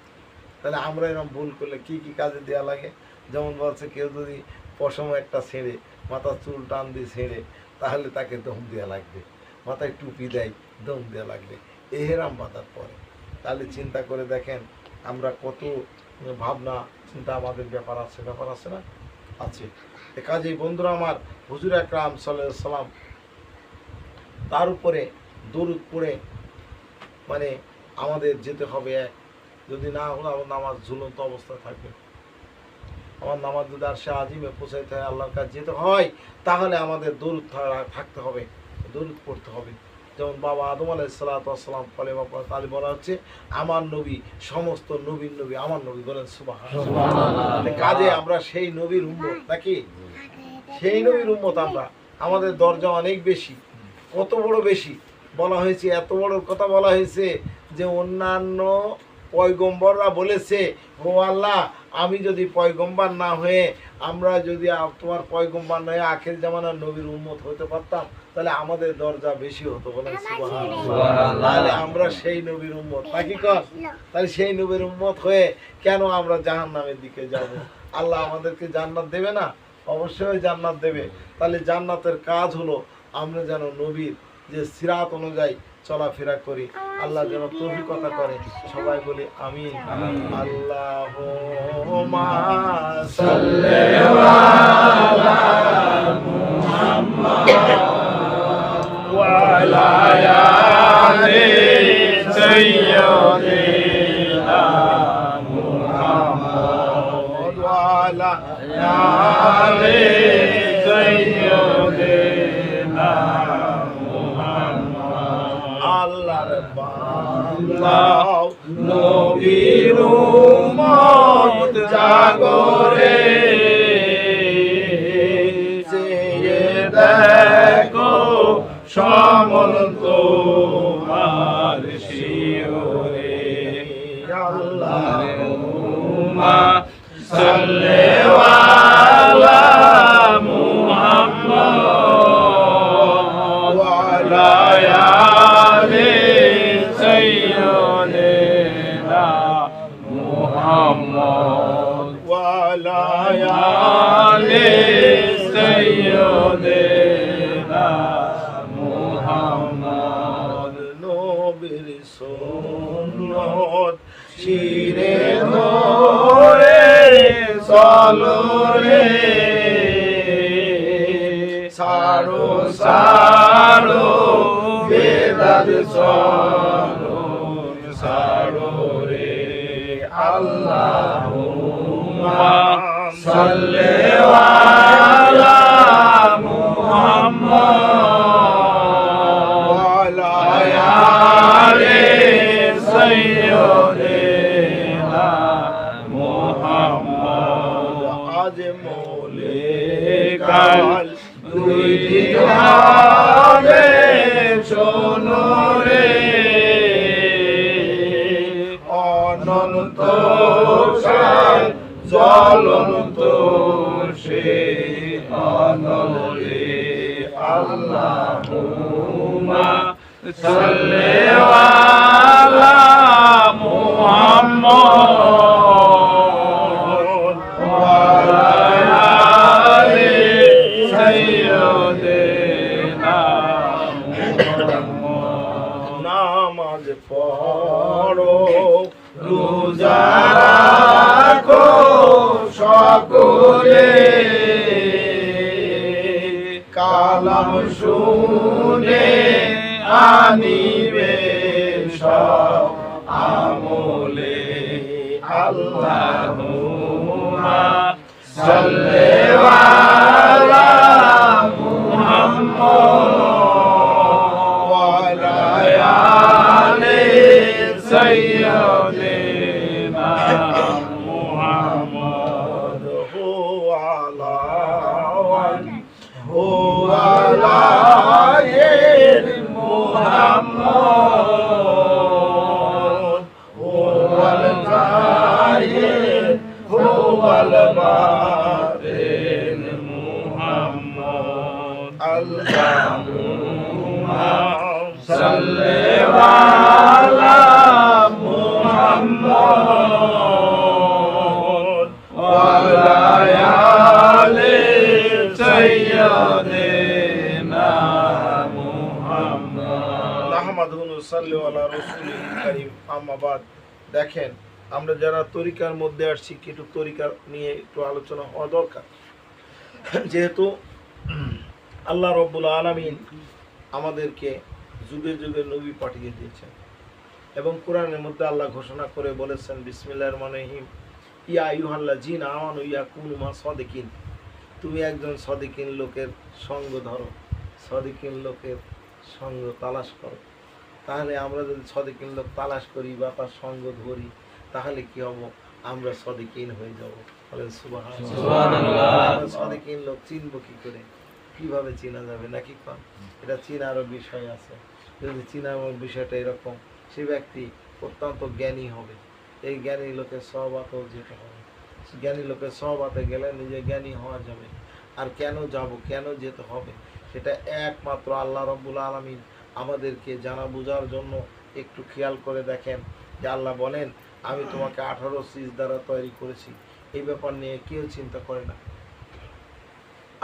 তাহলে আমরা এরকম ভুল করলে কি কি কাজে দেওয়া লাগে? যেমন বলছে, কেউ যদি পশম একটা ছেড়ে, মাথার চুল টান দিয়ে ছেড়ে, তাহলে তাকে দম দেওয়া লাগবে। মাথায় টুপি দেয়, দম দেওয়া লাগবে। এহেরাম বাঁধার পরে। তাহলে চিন্তা করে দেখেন আমরা কত ভাবনা চিন্তা আমাদের ব্যাপার আছে না? আছে। কাজেই বন্ধুরা আমার, হুজুর আকরাম সাল্লাল্লাহু আলাইহি সাল্লাম তার উপরে দরুদ পড়ে মানে আমাদের যেতে হবে এক। যদি না হলো আমার নামাজ ঝুলন্ত অবস্থায় থাকবে। আমার নামাজ যদি আরশে আজিমে পৌঁছাইতে হয়, আল্লাহর কাছে যেতে হয়, তাহলে আমাদের দরুদ থাকতে হবে, দরুদ পড়তে হবে। যেমন বাবা আদম আলাইহিস সালাতু ওয়াস সালাম কলেমা পড়ে, তাহলে বলা হচ্ছে আমার নবী সমস্ত নবীর নবী আমার নবী। বলেন সুবহানাল্লাহ। কাজে আমরা সেই নবীর উম্মত নাকি? সেই নবীর উম্মত আমরা। আমাদের দরজা অনেক বেশি। কত বড় বেশি বলা হয়েছে, এত বড় কথা বলা হয়েছে যে অন্যান্য পয়গম্বররা বলেছে, ও আল্লাহ, আমি যদি পয়গম্বর না হয়ে, আমরা যদি তোমার পয়গম্বর না হয়ে আখির জামানার নবীর উম্মত হতে পারতাম, তাহলে আমাদের দরজা বেশি হতো। বলেন সুবহানাল্লাহ। তাহলে আমরা সেই নবীর উম্মত নাকি কর? তাহলে সেই নবীর উম্মত হয়ে কেন আমরা জাহান্নামের দিকে যাব? আল্লাহ আমাদেরকে জান্নাত দেবে না? অবশ্যই জান্নাত দেবে। তাহলে জান্নাতের কাজ হলো আমরা যেন নবীর যে সিরাত অনুযায়ী চলাফেরা করি। আল্লাহ যেন তৌফিকতা করে। সবাই বলি আমিন। আল্লাহুম্মা সাল্লি আলা মুহাম্মাদ ওয়া আলা আলি সাইয়্যিদিনা মুহাম্মাদ ওয়া আলা আলি সাইয়্যিদিনা আল্লাহর বান্দা নবীর উম্মত জাগরে চেয়ে দেখো সমন তোমার শিওরে। আল্লাহুম্মা সাল্লি আলা মুহাম্মাদ ওয়া আলা আলি সাইয়্যিদিনা মুহাম্মাদ ওয়া আলা আলি সাইয়্যিদিনা মুহাম্মাদ। নবীর সুন্নত শিরে ধরে চলো রে, সারো সারো বেদাত চলো সারো রে। আল্লাহুম্মা সাল্লি আলা মুহাম্মাদ ওয়া আলা আলি সাইয়্যিদিনা মুহাম্মাদ। আজ মৌলিকাল দুই দিহানে শোনো রে, অনন্ত কাল জ্বলন্ত সে অনলে। আল্লাহুম্মা সাল্লি আলা মুহাম্মাদ ওয়া আলা নামাজ পড়ো রোজা রাখো সকলে কালাম শুনে আনিবে সব আমলে আল্লাহুম্মা সাল্লি আলা মুহাম্মদ ওয়া আলা আলি সাইয়্যিদিনা মুহাম্মদ ওয়া আলা আলি মুহাম্মদ ওয়াল জাহির ওয়াল বাতিন মুহাম্মদ আল্লাহুম্মা সাল্লি আলা মুহাম্মদ ওয়া আলা আলি সাইয়্যিদিনা মুহাম্মদ আহমদুন সাল্লি আলা রাসূলিল কারীম আম্মা বাদ। দেখেন, আমরা যারা তরিকার মধ্যে আসছি একটু তরিকা নিয়ে একটু আলোচনা হওয়া দরকার। যেহেতু আল্লাহ রব্বুল আলামিন আমাদেরকে যুগে যুগে নবী পাঠিয়ে দিয়েছেন এবং কোরআনের মধ্যে আল্লাহ ঘোষণা করে বলেছেন বিসমিল্লাহির রহমানির রহিম ইয়া আইয়ুহাল্লাযীনা আমানু ইয়াকুনু মা সাদিকিন, তুমি একজন সাদিকিন লোকের সঙ্গ ধরো, সাদিকিন লোকের সঙ্গ তালাশ করো। তাহলে আমরা যদি সাদিকিন লোক তালাশ করি বা তার সঙ্গ ধরি তাহলে কি হব? আমরা সাদিকিন হয়ে যাব। বলেন সুবহানাল্লাহ। সাদিকিন লোক চিনবো কি করে? কিভাবে চেনা যাবে নাকি? এটা চেনারও বিষয় আছে। যদি চেনার বিষয়টা এরকম, সে ব্যক্তি অত্যন্ত জ্ঞানী হবে। এই জ্ঞানী লোকের সহবাতেও যেতে হবে। জ্ঞানী লোকের সহবাতে গেলে নিজে জ্ঞানী হওয়া যাবে। আর কেন যাব, কেন যেতে হবে, সেটা একমাত্র আল্লাহ রব্বুল আলামিন আমাদেরকে জানা বোঝার জন্য একটু খেয়াল করে দেখেন যে আল্লাহ বলেন আমি তোমাকে 18 সিজ দ্বারা তৈরি করেছি। এই ব্যাপার নিয়ে কেউ চিন্তা করে না।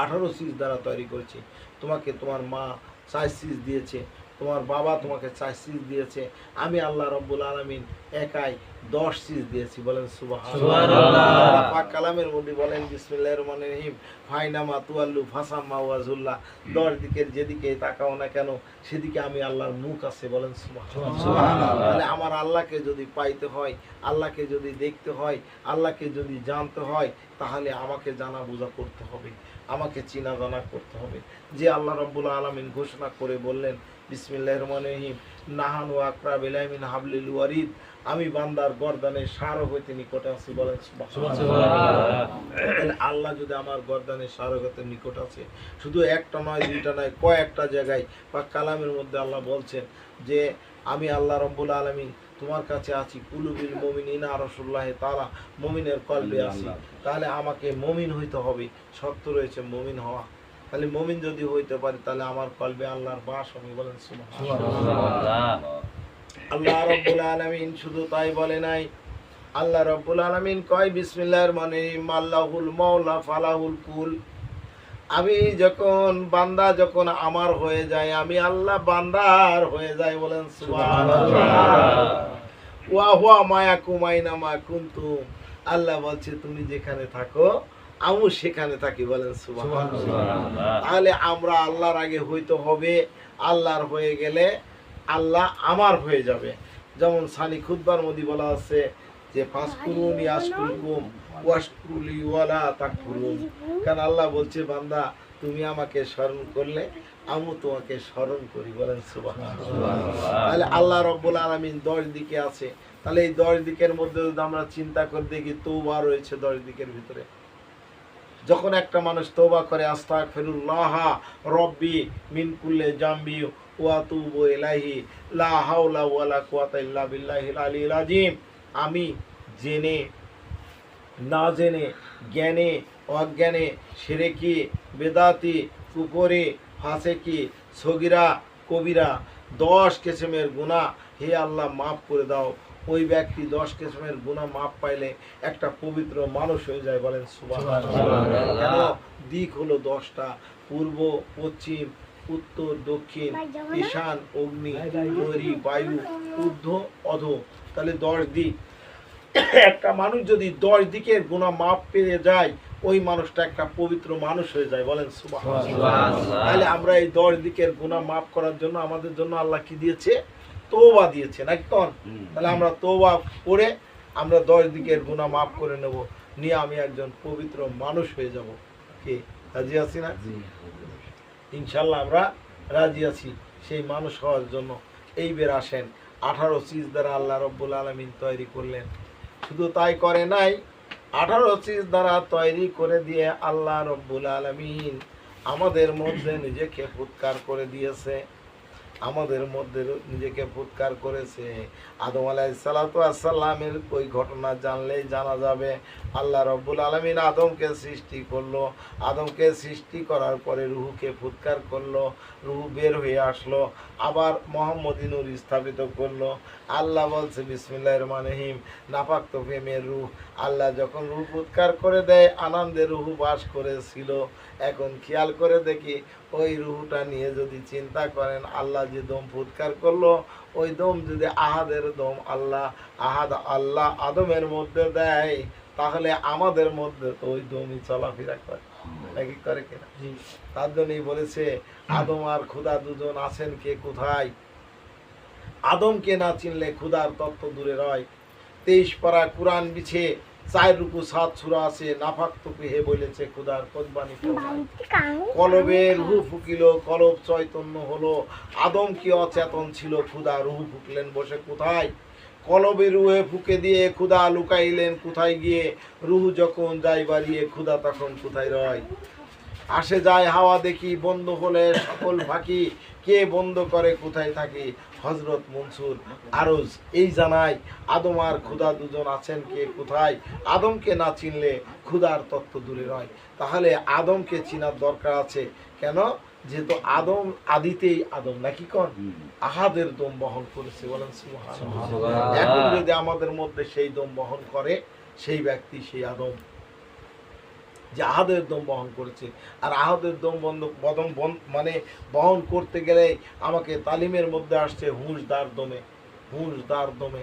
18 সিজ দ্বারা তৈরি করেছি। তোমাকে তোমার মা 4 সিজ দিয়েছে, তোমার বাবা তোমাকে 4 সিজ দিয়েছে। আমি আল্লাহ রব্বুল আলামিন একাই 10 সিজ দিয়েছি। বলেন সুবহানাল্লাহ। পাক কালামের মধ্যে বলেন বিসমিল্লাহির রহমানির রহিম ফাইনামা তুয়াল্লু ফাসাম্মা ওয়াজুল্লাহ, 10 দিকের যেদিকে তাকাও না কেন সেদিকে আমি আল্লাহর মুখ আছে। বলেন সুবহানাল্লাহ। তাহলে আমার আল্লাহকে যদি পাইতে হয়, আল্লাহকে যদি দেখতে হয়, আল্লাহকে যদি জানতে হয়, তাহলে আমাকে জানা বোঝা করতে হবে, আমাকে চিনা জানা করতে হবে। যে আল্লাহ রাব্বুল আলামিন ঘোষণা করে বললেন বিসমিল্লাহির রহমানির রহিম নাহানু আকরাবু ইলাইহি মিন হাবলিল ওয়ারিদ, আমি বান্দার গর্দানের স্মারক হইতে নিকটে আছি। বলেন সুবহানাল্লাহ। আল্লাহ যদি আমার গর্দানের স্মারক হইতে নিকট আছে, শুধু একটা নয় দুইটা নয় কয়েকটা জায়গায় বা কালামের মধ্যে আল্লাহ বলছেন যে আমি আল্লাহ রাব্বুল আলামিন তোমার কাছে আছি। কুলুবিল মুমিনিনা রাসূলুল্লাহ তাআলা, মুমিনের কলবে আছি। তাহলে আমাকে মুমিন হইতে হবে। শর্ত রয়েছে মুমিন হওয়া। তাহলে মুমিন যদি হইতে পারি তাহলে আমার কলবে আল্লাহর বাস হবে। বলেন সুবহানাল্লাহ। আল্লাহ রাব্বুল আলামিন শুধু তাই বলে নাই, আল্লাহ রাব্বুল আলামিন কয় বিসমিল্লাহির রহমানির রহিম আল্লাহুল মাওলা ফালাহুল কুল। আমি যখন বান্দা যখন আমার হয়ে যায়, আমি আল্লাহ বান্দার হয়ে যাই। বলেন সুবহানাল্লাহ। ওয়া হুয়া মায়াকুম আইনামা কুনতুম, আল্লাহ বলছে তুমি যেখানে থাকো আমিও সেখানে থাকি। বলেন সুবহানাল্লাহ। তাহলে আমরা আল্লাহর আগে হইতে হবে, আল্লাহর হয়ে গেলে আল্লাহ আমার হয়ে যাবে। যেমন সানি খুতবার মধ্যে বলা আছে যে ফাসকুরুনি আশকুরকুম ওয়াশকুরুলি ওয়ালা তাকফুরুন। কারণ আল্লাহ বলছে বান্দা তুমি আমাকে স্মরণ করলে আমিও তোমাকে স্মরণ করি। বলেন সুবহানাল্লাহ। তাহলে আল্লাহ রাব্বুল আলামিন 10 দিকে আছে। তাহলে এই 10 দিকের মধ্যে যদি আমরা চিন্তা করে দেখি তওবা রয়েছে 10 দিকের ভিতরে। যখন একটা মানুষ তওবা করে আস্তাগফিরুল্লাহ রব্বি মিন কুল্লি জামবি ওয়া আতুবু ইলাইহি লা হাওলা ওয়ালা কুওয়াতা ইল্লা বিল্লাহিল আলিয়্যিল আযীম, আমি জেনে না জেনে, জ্ঞানে অজ্ঞানে, শিরকি বেদাতি কুফরি ফাসিকি সগীরা কবিরা 10 কিসমের গুনাহ হে আল্লাহ মাফ করে দাও। ওই ব্যক্তি 10 কিসমের গুনাহ মাফ পাইলে একটা পবিত্র মানুষ হয়ে যায়। বলেন সুবহানাল্লাহ। কেন? দিক হলো 10টা, পূর্ব পশ্চিম উত্তর, দক্ষিণ, ঈশান, অগ্নি, প্রহরী, বায়ু, ঊর্ধ্ব, অধ, তাহলে 10 দিক। একটা মানুষ যদি 10 দিকের গুনাহ মাপ পেয়ে যায়, ওই মানুষটা একটা পবিত্র মানুষ হয়ে যায়। বলেন সুবহানাল্লাহ। তাহলে আমরা এই 10 দিকের গুনাহ মাপ করার জন্য আমাদের জন্য আল্লাহ কি দিয়েছে? তওবা দিয়েছে, নাকি কোন? তাহলে আমরা তওবা করে আমরা 10 দিকের গুনাহ মাপ করে নেব, নিয়ে আমি একজন পবিত্র মানুষ হয়ে যাব। কি রাজি আছি না? ইনশাআল্লাহ আমরা রাজি আছি সেই মানুষ হওয়ার জন্য। এইবার আসেন, 18 চিজ দ্বারা আল্লাহ রব্বুল আলামিন তৈরি করলেন। শুধু তাই করে নাই, 18 চিজ দ্বারা তৈরি করে দিয়ে আল্লাহ রব্বুল আলামিন আমাদের মধ্যে নিজেকে ফুৎকার করে দিয়েছে, আমাদের মধ্যে নিজেকে ফুৎকার করেছে। আদম আলাইহিসসালামের ওই ঘটনা জানলেই জানা যাবে। আল্লাহ রব্বুল আলামিন আদমকে সৃষ্টি করলো, আদমকে সৃষ্টি করার পরে রুহুকে ফুৎকার করলো, রুহু বের হয়ে আসলো, আবার মুহাম্মদী নূর স্থাপিত করলো। আল্লাহ বলছে বিসমিল্লাহির রহমানির রহিম, নাফাখতু ফীহি মির রূহ। আল্লাহ যখন রুহু ফুৎকার করে দেয়, আনন্দে রুহু বাস করেছিল। এখন খেয়াল করে দেখি, ওই রুহুটা নিয়ে যদি চিন্তা করেন, আল্লাহ যে দম ফুৎকার করলো, ওই দম যদি আহাদের দম আল্লাহ আদমের মধ্যে দেয়, তাহলে আমাদের মধ্যে তো ওই দমই চলাফেরা করে, নাকি করে কিনা? তার জন্যই বলেছে আদম আর খোদা দুজন আছেন কে কোথায়। আদমকে না চিনলে খোদার তত্ত্ব দূরে রয়। 23 পারা কোরআন বিছে 4 রুকু 7 সূরা আছে। নাফাখতু ফীহি বলেছে খোদার কোরবানি। কলবে রুহু ফুকিল, কলব চৈতন্য হলো। আদম কি অচেতন ছিল, খোদা রুহু ফুকলেন বসে কোথায়? কলবে রুহে ফুকে দিয়ে খোদা লুকাইলেন কোথায় গিয়ে? রুহু যখন যায় বাড়িয়ে, খোদা তখন কোথায় রয়? আসে যায় হাওয়া দেখি, বন্ধ হলে সকল ফাঁকি, কে বন্ধ করে কোথায় থাকি? হযরত মনসুর আরজ এই জানায় আদম আর খোদা দুজন আছেন কে কোথায়। আদমকে না চিনলে খোদার তত্ত্ব দূরে রয়। তাহলে আদমকে চিনার দরকার আছে। কেন? যেহেতু আদম আদিতেই আদম, নাকি কোন? আহাদের দম বহন করেছে। বলেন সুবহানাল্লাহ। এখন যদি আমাদের মধ্যে সেই দম বহন করে, সেই ব্যক্তি সেই আদম যে আহাদের দম বহন করেছে। আর আহাদের দম মানে বহন করতে গেলে আমাকে তালিমের মধ্যে আসছে হুঁশদার দমে, হুঁশদার দমে।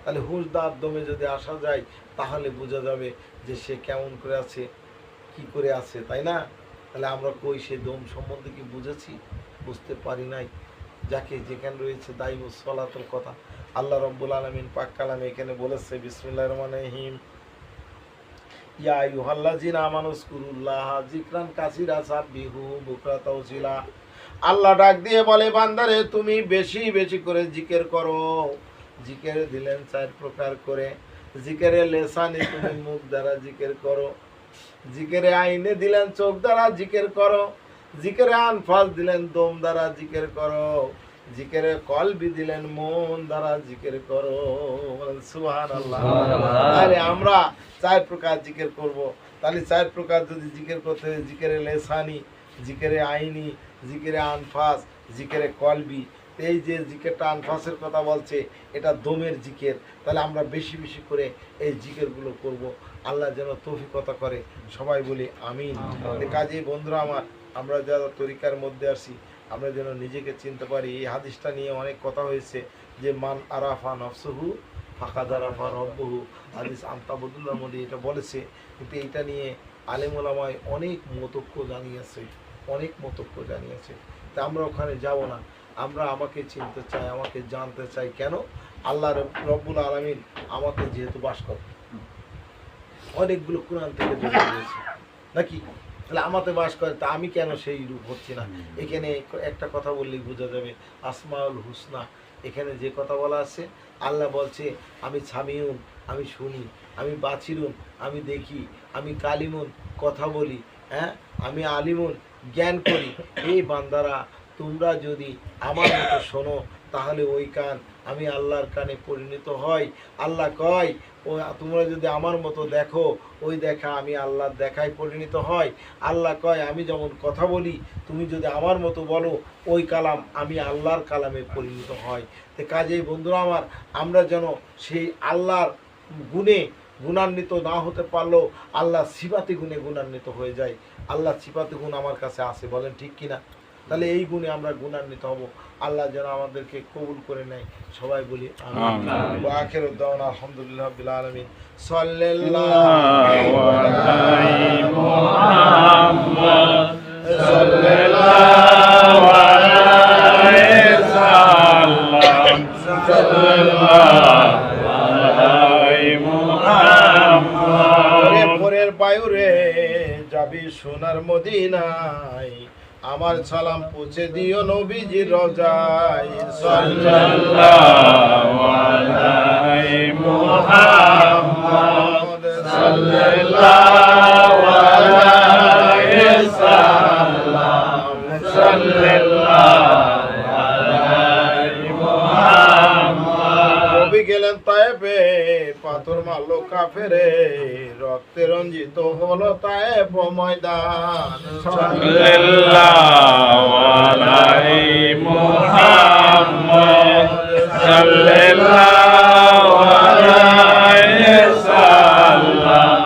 তাহলে হুঁশদার দমে যদি আসা যায়, তাহলে বোঝা যাবে যে সে কেমন করে আছে, কি করে আছে, তাই না? তাহলে আমরা কই সে দম সম্বন্ধে কি বুঝেছি? বুঝতে পারি নাই। যাকে যেখানে রয়েছে দায়িমুস সালাতের কথা আল্লাহ রাব্বুল আলামিন পাক কালামে এখানে বলেছে বিসমিল্লাহির রহমানির রহিম, ইয়া আইয়ুহাল্লাযিনা আমানুযকুরুল্লাহ যিকরান কাসীরা সাব্বিহু বুকরাতা ওয়া আসীলা। আল্লাহ ডাক দিয়ে বলে, বান্দারে তুমি বেশি বেশি করে জিকির করো। জিকির দিলেন 4 প্রকার করে। জিকিরে লিসানে তুমি মুখ দ্বারা জিকির করো, জিকিরে আইনে দিলেন চোখ দ্বারা জিকির করো, জিকিরে আনফাস দিলেন দম দ্বারা জিকির করো, জিকিরে কলবি দিলেন মন দ্বারা জিকির করো। সুবহানাল্লাহ। তাহলে আমরা 4 প্রকার জিকির করব। তাহলে 4 প্রকার যদি জিকির করতে হয়, জিকিরে লিসানি, জিকিরে আইনি, জিকিরে আনফাস, জিকিরে কলবি। এই যে জিকিরটা আনফাসের কথা বলছে, এটা দমের জিকির। তাহলে আমরা বেশি বেশি করে এই জিকিরগুলো করব। আল্লাহ যেন তৌফিকতা করে, সবাই বলি আমিন। কাজেই বন্ধুরা আমার, আমরা যারা তরিকার মধ্যে আসি, আমরা যেন নিজেকে চিনতে পারি। এই হাদিসটা নিয়ে অনেক কথা হয়েছে যে মান আরাফা নফসুহু ফাকাদ আরাফা রব্বুহু, হাদিস আনতাবুদুল্লাহর মধ্যে এটা বলেছে। কিন্তু এটা নিয়ে আলেম ওলামায় অনেক মতৈক্য জানিয়েছে, অনেক মতৈক্য জানিয়েছে। তা আমরা ওখানে যাব না। আমরা আমাকে চিনতে চাই, আমাকে জানতে চাই। কেন? আল্লাহ রব্বুল আলামিন আমাকে যেহেতু বাস করে, অনেকগুলো কোরআন থেকে বলে দিয়েছে, নাকি? তাহলে আমাতে বাস করে, তা আমি কেন সেই রূপ হচ্ছি না? এখানে একটা কথা বললেই বোঝা যাবে, আসমাউল হুসনা। এখানে যে কথা বলা আছে, আল্লাহ বলছে আমি সামিউন, আমি শুনি, আমি বাছিরুন, আমি দেখি, আমি কালিমুন, কথা বলি, হ্যাঁ, আমি আলিমুন, জ্ঞান করি। এই বান্দারা, তোমরা যদি আমার মতো শোনো, তাহলে ওই কান আমি আল্লাহর কানে পরিণত হয়। আল্লাহ কয়, ও তোমরা যদি আমার মতো দেখো, ওই দেখা আমি আল্লাহর দেখায় পরিণত হয়। আল্লাহ কয়, আমি যেমন কথা বলি, তুমি যদি আমার মতো বলো, ওই কালাম আমি আল্লাহর কালামে পরিণত হয়। তো কাজেই বন্ধুরা আমার, আমরা যেন সেই আল্লাহর গুণে গুণান্বিত না হতে পারলেও আল্লাহ সিফাতে গুণে গুণান্বিত হয়ে যায়। আল্লাহ সিফাতে গুণ আমার কাছে আছে, বলেন ঠিক কিনা? তাহলে এই গুণে আমরা গুণান্বিত হব। আল্লাহ যেন আমাদেরকে কবুল করে নেয়, সবাই বলি আমিন। ওয়া আখিরু দাওয়ানা আলহামদুলিল্লাহি রাব্বিল আলামিন। সাল্লাল্লাহু আলাইহি মুহাম্মদ সাল্লাল্লাহু আলাইহি সাল্লাম সাল্লাল্লাহু আলাইহি মুহাম্মদ। ওরে ভোরের বায়ু রে যাবি সোনার মদিনায়, আমার সালাম পৌঁছে দিও নবীজির রওজায়। সাল্লাল্লাহু আলাইহি মুহাম্মদ সাল্লাল্লাহু আলাইহি সাল্লাম সাল্লাল্লাহু আলাইহি মুহাম্মদ। নবী গেলেন তায়েফে, পাথর মারলো কাফেরে, রক্তে রঞ্জিত হলো তায়েফ ময়দান। সাল্লাল্লাহু আলাইহি মুহাম্মদ সাল্লাল্লাহু আলাইহি সাল্লাম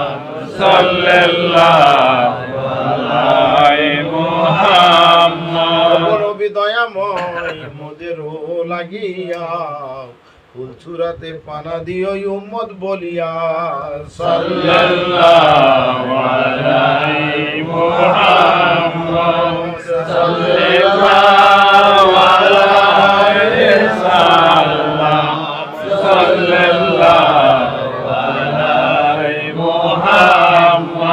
সাল্লাল্লাহু আলাইহি মুহাম্মদ। নবী দয়াময় মোদের লাগিয়া, ফুলচুরাতে পানা দিও উম্মত বলিয়া। সাল্লাল্লাহু আলাইহি মুহাম্মদ সাল্লাল্লাহু আলাইহি সাল্লাম সাল্লাল্লাহু আলাইহি মুহাম্মদ।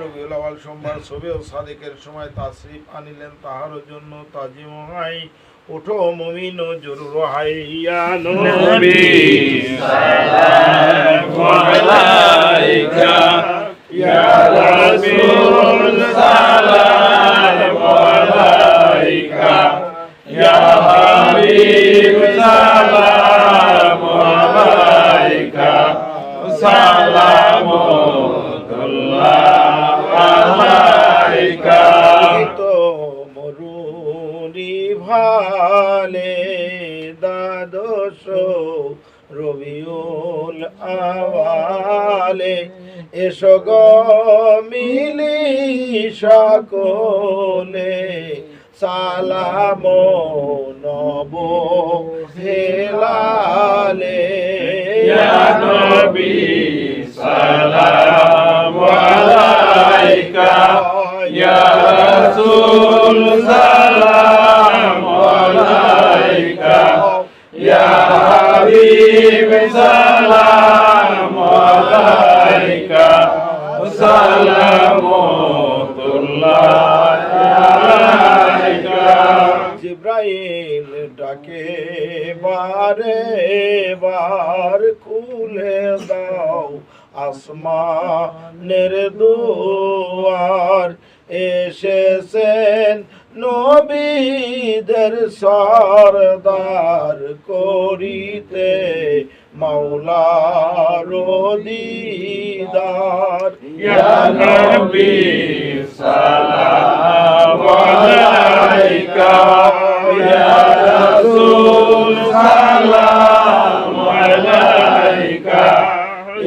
রবিউল আউয়াল সোমবার শবে ও সাদিকের সময় তাশরিফ আনিলেন, তাহার জন্য তাজিম হাই। উঠো মুমিন ও জরুর হাই, ইয়া নবী সালামু আলাইকা, ইয়া রাসূল সালামু আলাইকা, ইয়া হাবিব সালামু আলাইকা, সালামুল্লাহ আলাইকা। তো মরুনি ভালে দ্বাদশ রবিউল আওয়ালে, এসো গো মিলি সকলে, সালাম নব হেলালে। ইয়া নবী সালামু আলাইকা, ইয়া রাসূল সালামু আলাইকা, ইয়া হাবিব সালামু আলাইকা, সালামুল্লাহ আলাইকা। জিবরাইল ডাকে বারে বার, খুলে দাও আসমানের দুয়ার, এসেছেন নবীদের সরদার, করিতে মাওলার দিদার। ইয়া নবী সালামু আলাইকা, ইয়া রাসূল সালামু আলাইকা,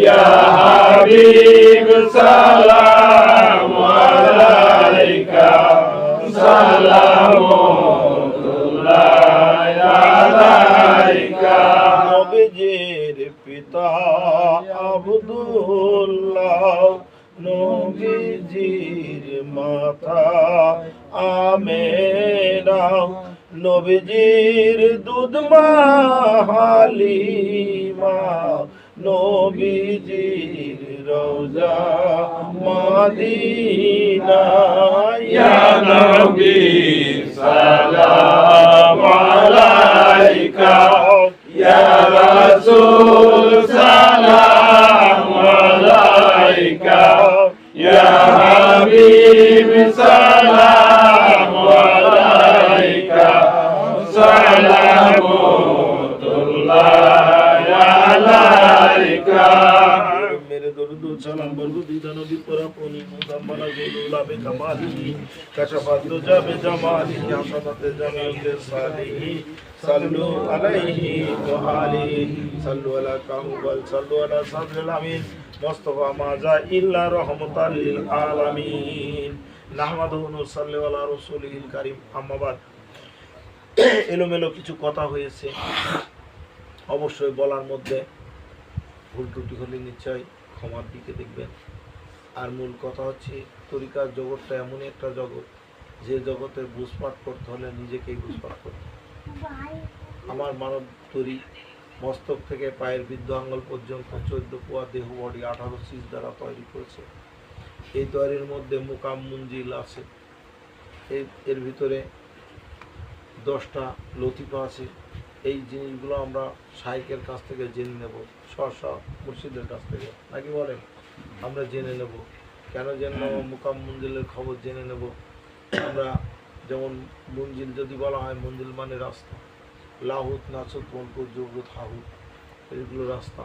ইয়া হাবিব সালামু আলাইকা, সালামুল্লাহ আলাইকা। নবীজির পিতা আব্দুল্লাহ, নবীজির মাতা আমেনা, নবীজির দুধ মা হালিমা, নবীজির রওজা মদিনা। ইয়া নবী সালামু আলাইকা, ইয়া রাসূল সালামু আলাইকা, ইয়া হাবিব সালামু আলাইকা, সালামুল্লাহ আলাইকা। मेरे दरुद सलाम बरगुदीदा नबी पर अपनी मुदम्मला गुलुला बे कमाली, कशफत दुजा बे जमाली, हसनत जमील सालिही, सल्लु अलैहि व आलिहि, सल्लु अला काहुबल, सल्लु अला सदरिल अमीन, मुस्तफा माजा इल्ला रहमतल लिल आलमीन। নাহমাদুহু ওয়া নুসাল্লি আলা রাসূলিহিল কারীম, আম্মা বাদ। এলোমেলো কিছু কথা হয়েছে, অবশ্যই বলার মধ্যে ভুল ত্রুটি হলে নিশ্চয়ই ক্ষমার দিকে দেখবেন। আর মূল কথা হচ্ছে, তরিকার জগৎটা এমনই একটা জগৎ, যে জগতের বুঝপাট করতে হলে নিজেকেই বুঝপাট করতে হবে। আমার মানব তৈরি মস্তক থেকে পায়ের বৃদ্ধ আঙ্গুল পর্যন্ত 14 পোয়া দেহ বডি 18 সিজ দ্বারা তৈরি করেছে। এই তৈরির মধ্যে মুকাম মুঞ্জিল আছে, এর ভিতরে 10টা লতিফা আছে। এই জিনিসগুলো আমরা শাইখের কাছ থেকে জেনে নেব, স্ব মুর্শিদের কাছ থেকে, নাকি বলেন? আমরা জেনে নেব কেন জেনে নেব, মুকাম মঞ্জিলের খবর জেনে নেব আমরা। যেমন মঞ্জিল যদি বলা হয়, মঞ্জিল মানে রাস্তা, লাহুত নাচুত মনপুর জগৎ হাহুত, এইগুলো রাস্তা।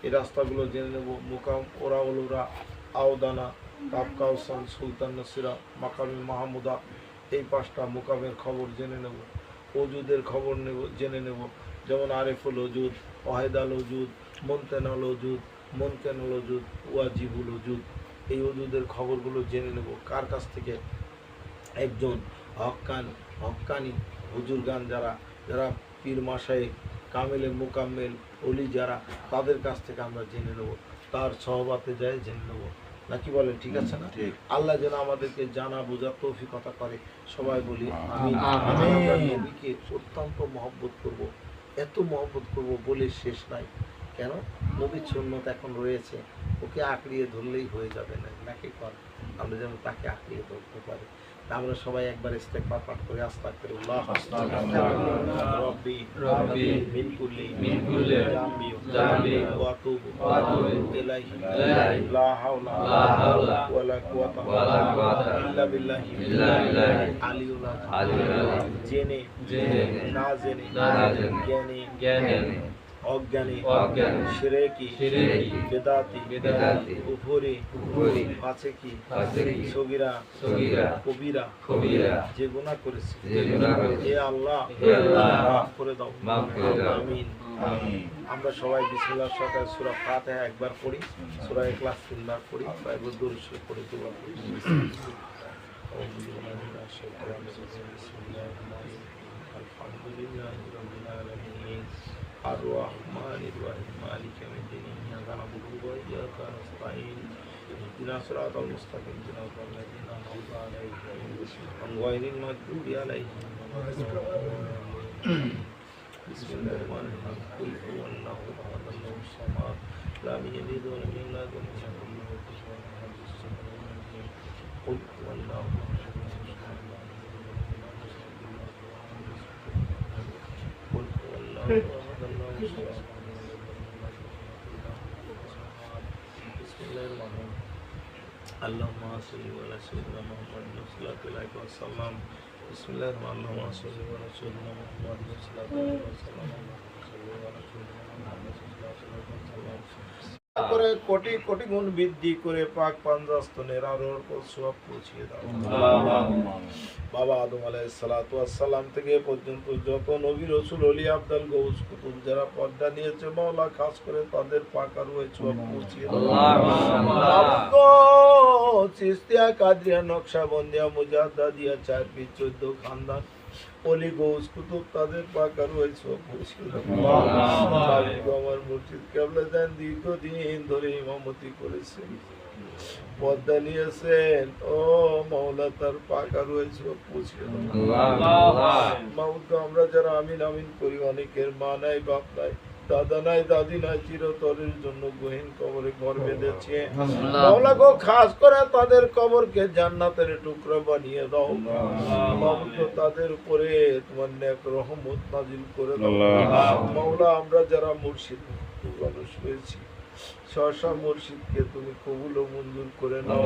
এই রাস্তাগুলো জেনে নেব। মুকাম ওরা ওলুরা, আওদানা, কাবকাউসান, সুলতান নসিরা, মাকামি মাহমুদা, এই 5টা মুকামের খবর জেনে নেব। ওজুদের খবর জেনে নেব, যেমন আরেফুল ওজুদ, ওয়াহেদাল ওজুদ, মন্তেনাল ওজুদ, মনকেনাল ওজুদ, ওয়াজিবুল ওজুদ। এই ওজুদের খবরগুলো জেনে নেব কার কাছ থেকে? একজন হক্কানি হুজুরগান, যারা পীর মাশায়েখ, কামেলে মুকাম্মেল ওলি যারা, তাদের কাছ থেকে আমরা জেনে নেব, তার সহবাতে যায় জেনে নেব, নাকি বলেন? ঠিক আছে না? আল্লাহ যেন আমাদেরকে জানা বোঝার তৌফিকতা করে। সবাই বলি আমিন। আমরা নবীকে অত্যন্ত মহব্বত করব, এত মহব্বত করব বলে শেষ নাই। কেন? নবীর সুন্নত এখন রয়েছে, ওকে আঁকড়িয়ে ধরলেই হয়ে যাবে না, নাকি কর? আমরা যেন তাকে আঁকড়িয়ে ধরতে পারি। আমরা সবাই একবার ইস্তেগফার পাঠ করে আস্তাগফিরুল্লাহ রব্বি মিন কুল্লি জামবি ওয়া আতুবু ইলাইহি লা হাওলা ওয়ালা কুওয়াতা ইল্লা বিল্লাহি আলিয়ুল আযীম। জেনে না জেনে, জ্ঞানী অজ্ঞানী, শিরকি, বেদাতি, কুফরি, ফাসিকি, সগীরা, কবিরা যে গুনাহ করেছে, হে আল্লাহ মাফ করে দাও, আমিন। আমরা সবাই বিসমিল্লাহর সাথে সূরা ফাতিহা একবার পড়ি, সূরা ইখলাস 3বার পড়ি, একবার দরুদ শরীফ পড়ি, দোয়া করি। আলহামদুলিল্লাহি রাব্বিল আলামিন الرحمن الرحيم مالك يوم الدين إياك نعبد وإياك نستعين اهدنا الصراط المستقيم صراط الذين أنعمت عليهم غير المغضوب عليهم ولا الضالين. بسم الله الرحمن الرحيم قل هو الله أحد الله الصمد لم يلد ولم يولد ولم يكن له كفوا أحد. قل هو الله اللهم صل على سيدنا محمد صلى الله عليه وسلم. بسم الله الرحمن الرحيم. اللهم صل على سيدنا محمد صلى الله عليه وسلم. করে কোটি কোটি গুণ বৃদ্ধি করে পাক পাঞ্জাস্তনের আরোর সওয়াব পৌঁছিয়ে দাও। বাবা আদম আলাইহিস সালাতু ওয়াস সালাম থেকে পর্যন্ত যত নবী রাসূল ওলি আব্দাল গৌস কুতুব যারা পর্দা নিয়েছে, মাওলা খাস করে তাদের পাক আর ওই সওয়াব পৌঁছিয়ে দাও। আল্লাহ চিশতিয়া, কাদরিয়া, নকশবন্দিয়া, মুজাদ্দিদিয়া, 4 পীর 14 খানদান ওলি গৌস কুতুব তাদের পাক আর ওই সওয়াব পৌঁছিয়ে দাও। আমার মুর্শিদ কেবলা জান দীর্ঘদিন ধরে ইমামতি করেছেন, পর্দা নিয়েছেন, ও মাওলা তার পাক আর ওই সওয়াব পৌঁছিয়ে দাও। মাওলা আমরা যারা আমিন আমিন করি, অনেকের মা নাই, বাপ নাই, দাদা নাই, দাদি নাই, চিরতরের জন্য গহীন কবরে ঘর বেঁধেছে। মাওলা গো খাস করে তাদের কবরকে জান্নাতের টুকরা বানিয়ে দাও। মাওলা তাদের উপরে তোমার নেক রহমত নাজিল করে দাও। মাওলা আমরা যারা মুর্শিদ মানুষ হয়েছি, স্ব মুর্শিদকে তুমি কবুল ও মঞ্জুর করে নাও।